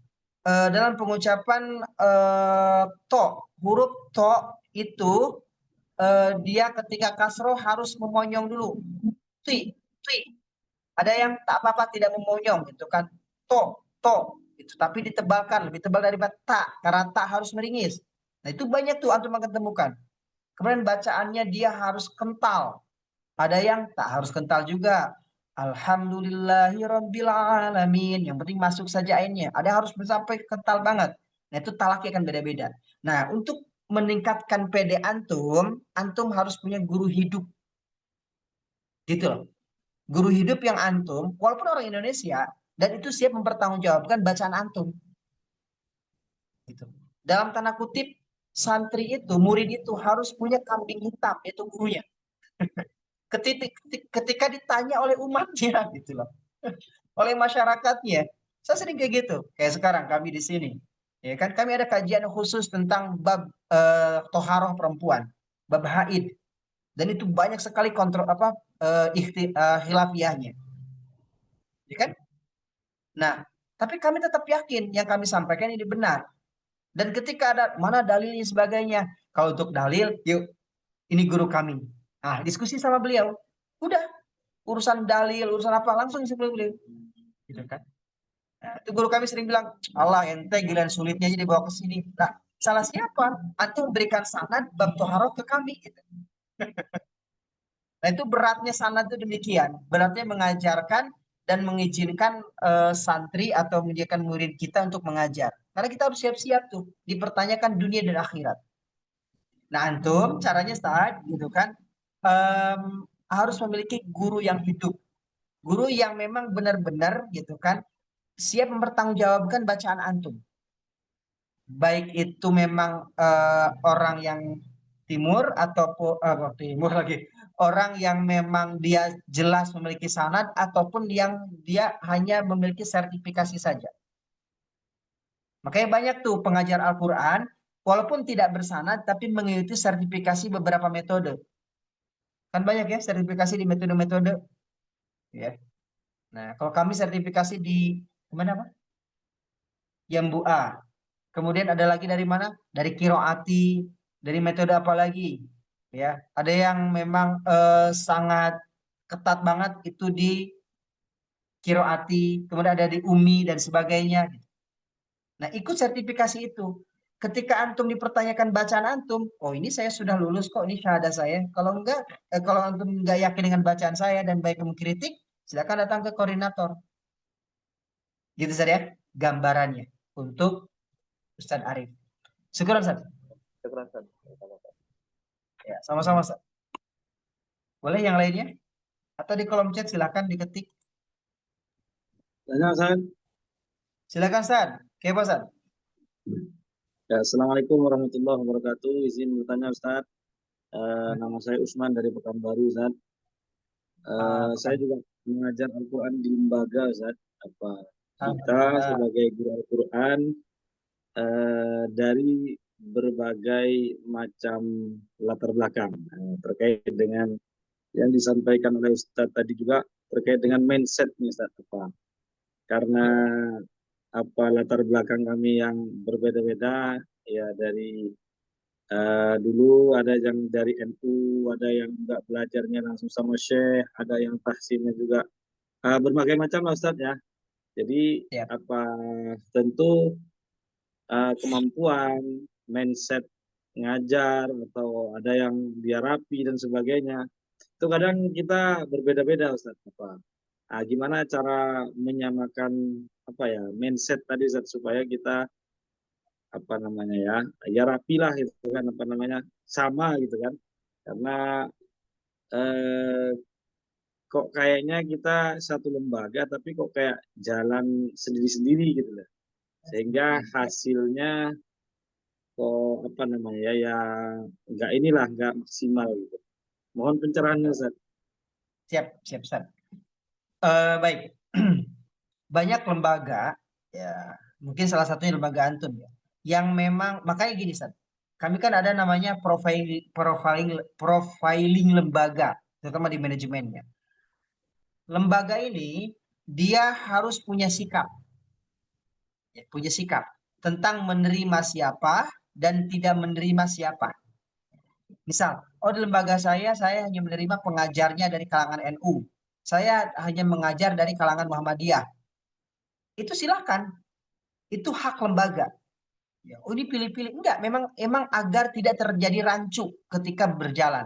dalam pengucapan to, huruf to itu dia ketika kasroh harus memonyong dulu. Ti, ti. Ada yang tak apa-apa tidak memonyong gitu kan. To itu, tapi ditebalkan, lebih tebal daripada tak, karena tak harus meringis. Nah, itu banyak tuh antum akan temukan. Kemudian bacaannya dia harus kental. Ada yang tak harus kental juga. Alhamdulillahirabbil alamin. Yang penting masuk saja ainnya. Ada yang harus sampai kental banget. Nah, itu talaknya akan beda-beda. Nah, untuk meningkatkan PD antum, antum harus punya guru hidup. Gitu loh. Guru hidup yang antum, walaupun orang Indonesia, dan itu siap mempertanggungjawabkan bacaan antum. Gitu. Dalam tanda kutip, santri itu, murid itu harus punya kambing hitam, itu gurunya. Ketika ditanya oleh umatnya, gitu loh, oleh masyarakatnya, saya sering kayak gitu. Kayak sekarang kami di sini, ya kan, kami ada kajian khusus tentang bab toharoh perempuan, bab haid, dan itu banyak sekali kontrol khilafiyahnya, ya kan? Nah, tapi kami tetap yakin yang kami sampaikan ini benar. Dan ketika ada mana dalilnya sebagainya, kalau untuk dalil, yuk, ini guru kami. Nah, diskusi sama beliau. Udah, urusan dalil, urusan apa, langsung sebelum beliau. Gitu kan. Nah, itu guru kami sering bilang, Allah ente giliran sulitnya aja dibawa ke sini. Nah, salah siapa? Antum berikan sanad bab toharoh ke kami. Gitu. Nah, itu beratnya sanad itu demikian. Beratnya mengajarkan dan mengizinkan santri atau menjadikan murid kita untuk mengajar. Karena kita harus siap-siap tuh, dipertanyakan dunia dan akhirat. Nah, antum caranya saat gitu kan, harus memiliki guru yang hidup, guru yang memang benar-benar gitu kan siap mempertanggungjawabkan bacaan antum. Baik itu memang orang yang timur ataupun timur lagi, orang yang memang dia jelas memiliki sanad ataupun yang dia hanya memiliki sertifikasi saja. Makanya banyak tuh pengajar Al-Quran walaupun tidak bersanad tapi mengikuti sertifikasi beberapa metode. Kan banyak ya sertifikasi di metode-metode. Ya. Nah, kalau kami sertifikasi di mana Pak? Yambua. Kemudian ada lagi dari mana? Dari Kiroati, dari metode apa lagi? Ya, ada yang memang sangat ketat banget itu di Kiroati, kemudian ada di Umi dan sebagainya. Nah, ikut sertifikasi itu. Ketika antum dipertanyakan bacaan antum, oh ini saya sudah lulus kok, ini syahadah saya. Kalau enggak, kalau antum enggak yakin dengan bacaan saya dan baik mengkritik, silakan datang ke koordinator. Gitu saja gambarannya untuk Ustadz Arif. Syukuran Ustadz. Syukuran Ustaz. Ya, sama-sama Ustadz. Boleh yang lainnya? Atau di kolom chat silakan diketik. Tanya, Ustaz. Silakan Ustadz. Oke, Pak Ustadz. Ya, Assalamualaikum warahmatullahi wabarakatuh. Izin bertanya, Ustaz. Nama saya Usman dari Pekanbaru, Ustaz. Saya juga mengajar Al-Quran di lembaga, Ustaz. Kita sebagai guru Al-Quran dari berbagai macam latar belakang terkait dengan yang disampaikan oleh Ustadz tadi juga terkait dengan mindset nih, Ustadz. Karena latar belakang kami yang berbeda-beda, ya dari dulu ada yang dari NU, ada yang nggak belajarnya langsung sama Syekh, ada yang tahsinnya juga berbagai macam lah Ustadz ya. Jadi tentu kemampuan mindset ngajar atau ada yang dia rapi dan sebagainya itu kadang kita berbeda-beda Ustadz. Gimana cara menyamakan mindset tadi Ustadz, supaya kita ya rapi lah itu kan sama gitu kan, karena kok kayaknya kita satu lembaga tapi kok kayak jalan sendiri-sendiri gitu lah, sehingga hasilnya kok ya nggak maksimal gitu. Mohon pencerahannya Ustaz. Siap Ustaz. Baik. Banyak lembaga ya, mungkin salah satunya lembaga antum ya, yang memang makanya gini Ustaz. Kami kan ada namanya profiling lembaga, terutama di manajemennya. lembaga ini dia harus punya sikap, ya, punya sikap tentang menerima siapa dan tidak menerima siapa. Misal, oh di lembaga saya hanya menerima pengajarnya dari kalangan NU. Saya hanya mengajar dari kalangan Muhammadiyah. Itu silakan, itu hak lembaga. Ya, oh ini pilih-pilih. Enggak, memang agar tidak terjadi rancu ketika berjalan.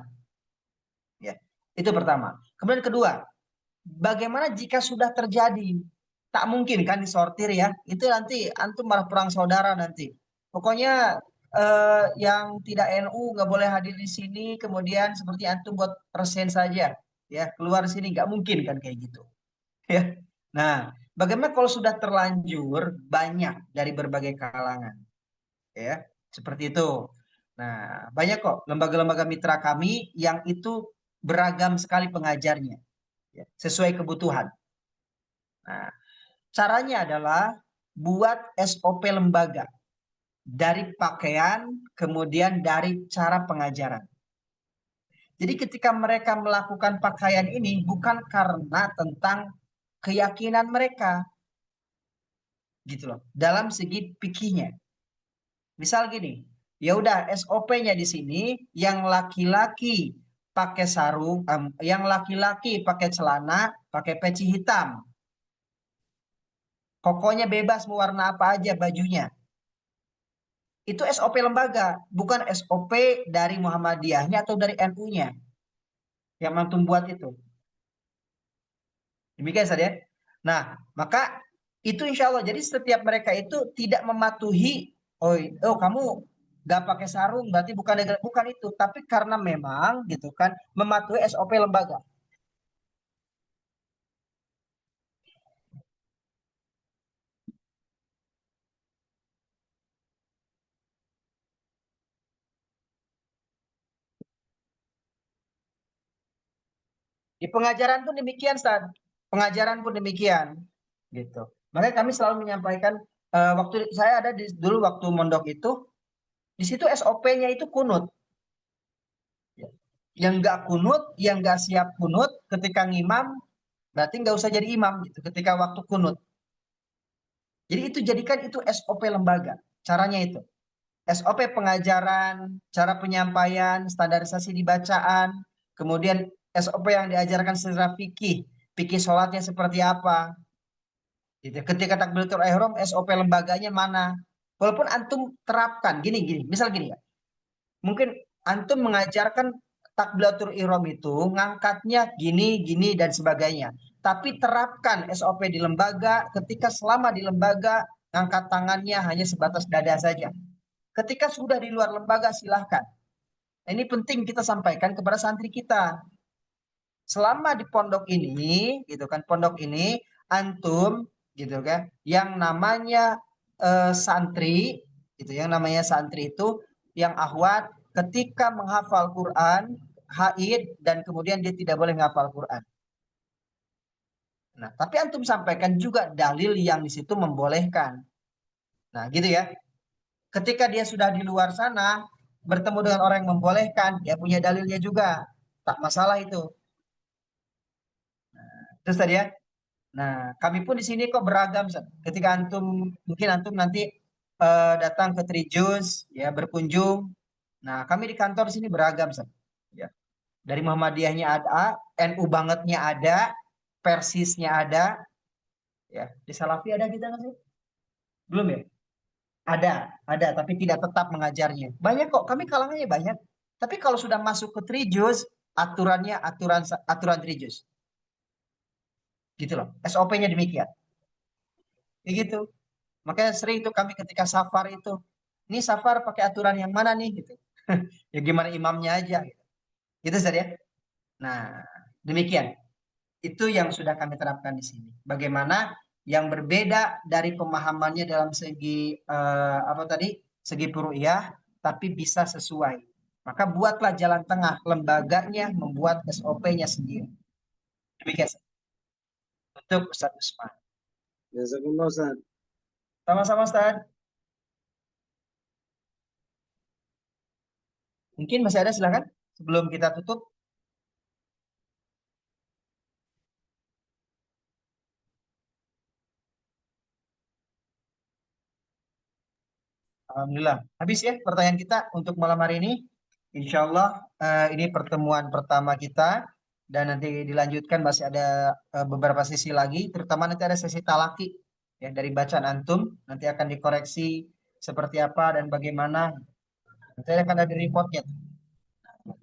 Ya, itu pertama. Kemudian kedua, bagaimana jika sudah terjadi? Tak mungkin kan disortir ya. Itu nanti antum malah perang saudara nanti. Pokoknya yang tidak NU nggak boleh hadir di sini. Kemudian seperti antum buat resign saja, ya keluar sini nggak mungkin kan kayak gitu. Ya. Nah, bagaimana kalau sudah terlanjur banyak dari berbagai kalangan, ya seperti itu. Nah, banyak kok lembaga-lembaga mitra kami yang itu beragam sekali pengajarnya, ya, sesuai kebutuhan. Nah, caranya adalah buat SOP lembaga dari pakaian, kemudian dari cara pengajaran. Jadi ketika mereka melakukan pakaian ini bukan karena tentang keyakinan mereka, gitu loh. Dalam segi fikihnya. Misal gini, ya udah SOP-nya di sini yang laki-laki pakai sarung, yang laki-laki pakai celana, pakai peci hitam. Kokonya bebas mau warna apa aja bajunya. Itu SOP lembaga, bukan SOP dari Muhammadiyahnya atau dari NU-nya yang antum buat itu. Demikian saja. Nah, maka itu insya Allah. Jadi setiap mereka itu tidak mematuhi, oh kamu gak pakai sarung, berarti bukan itu. Tapi karena memang gitu kan mematuhi SOP lembaga. Di pengajaran pun demikian, Ustaz. Pengajaran pun demikian, gitu. Makanya kami selalu menyampaikan waktu saya ada dulu waktu mondok itu, di situ SOP-nya itu kunut. Yang nggak kunut, yang nggak siap kunut, ketika ngimam berarti nggak usah jadi imam gitu. Ketika waktu kunut. Jadi itu jadikan itu SOP lembaga. Caranya itu. SOP pengajaran, cara penyampaian, standarisasi di bacaan, kemudian SOP yang diajarkan secara fikih, fikih sholatnya seperti apa. Gitu. Ketika takbiratul ihram, SOP lembaganya mana? Walaupun antum terapkan gini, misal gini ya. Mungkin antum mengajarkan takbiratul ihram itu ngangkatnya gini dan sebagainya. Tapi terapkan SOP di lembaga ketika selama di lembaga ngangkat tangannya hanya sebatas dada saja. Ketika sudah di luar lembaga silahkan. Nah, ini penting kita sampaikan kepada santri kita. Selama di pondok ini, gitu kan, pondok ini antum, gitu kan, yang namanya santri, gitu, yang namanya santri itu, yang ahwat, ketika menghafal Quran, haid, dan kemudian dia tidak boleh menghafal Quran. Nah, tapi antum sampaikan juga dalil yang di situ membolehkan. Nah, gitu ya. Ketika dia sudah di luar sana, bertemu dengan orang yang membolehkan, dia punya dalilnya juga. Tak masalah itu. Terus tadi ya. Nah, kami pun di sini kok beragam. Ketika mungkin antum nanti datang ke Trijus, ya berkunjung. Nah, kami di kantor sini beragam. Ya. Dari Muhammadiyahnya ada, NU bangetnya ada, Persisnya ada. Ya. Di Salafi ada kita nggak sih? Belum ya? Ada, tapi tidak tetap mengajarnya. Banyak kok, kami kalangannya banyak. Tapi kalau sudah masuk ke Trijus, aturannya aturan Trijus. Gitu loh. SOP-nya demikian. Kayak gitu. Makanya sering tuh kami ketika safar itu, ini safar pakai aturan yang mana nih gitu. Ya gimana imamnya aja gitu. Gitu saja. Nah, demikian. Itu yang sudah kami terapkan di sini. Bagaimana yang berbeda dari pemahamannya dalam segi apa tadi? Segi furu'iyah tapi bisa sesuai. Maka buatlah jalan tengah, lembaganya membuat SOP-nya sendiri. Demikian untuk Ustaz Usman. Jazakumullah Ustaz. Sama-sama Ustaz. Mungkin masih ada, silakan sebelum kita tutup. Alhamdulillah. Habis ya pertanyaan kita untuk malam hari ini. Insya Allah ini pertemuan pertama kita dan nanti dilanjutkan masih ada beberapa sesi lagi. Terutama nanti ada sesi talaki ya dari bacaan antum. Nanti akan dikoreksi seperti apa dan bagaimana. Nanti akan ada reportnya.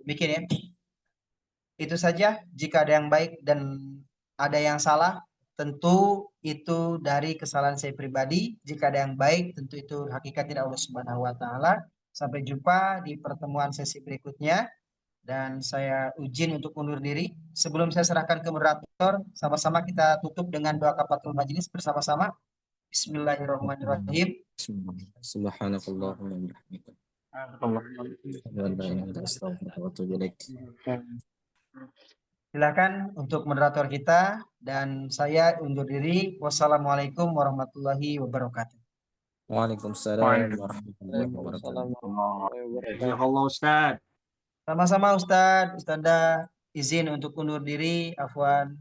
Bikin ya. Itu saja. Jika ada yang baik dan ada yang salah, tentu itu dari kesalahan saya pribadi. Jika ada yang baik, tentu itu hakikat dari Allah Subhanahu wa taala. Sampai jumpa di pertemuan sesi berikutnya dan saya izin untuk undur diri. Sebelum saya serahkan ke moderator, sama-sama kita tutup dengan doa kafaratul majelis bersama-sama. Bismillahirrahmanirrahim. Subhanakallahumma wa bihamdika. Silakan untuk moderator kita dan saya undur diri. Wassalamualaikum warahmatullahi wabarakatuh. Waalaikumsalam warahmatullahi wabarakatuh. Jazakallah Ustaz. Sama-sama Ustadz, Ustadzah izin untuk undur diri, afwan.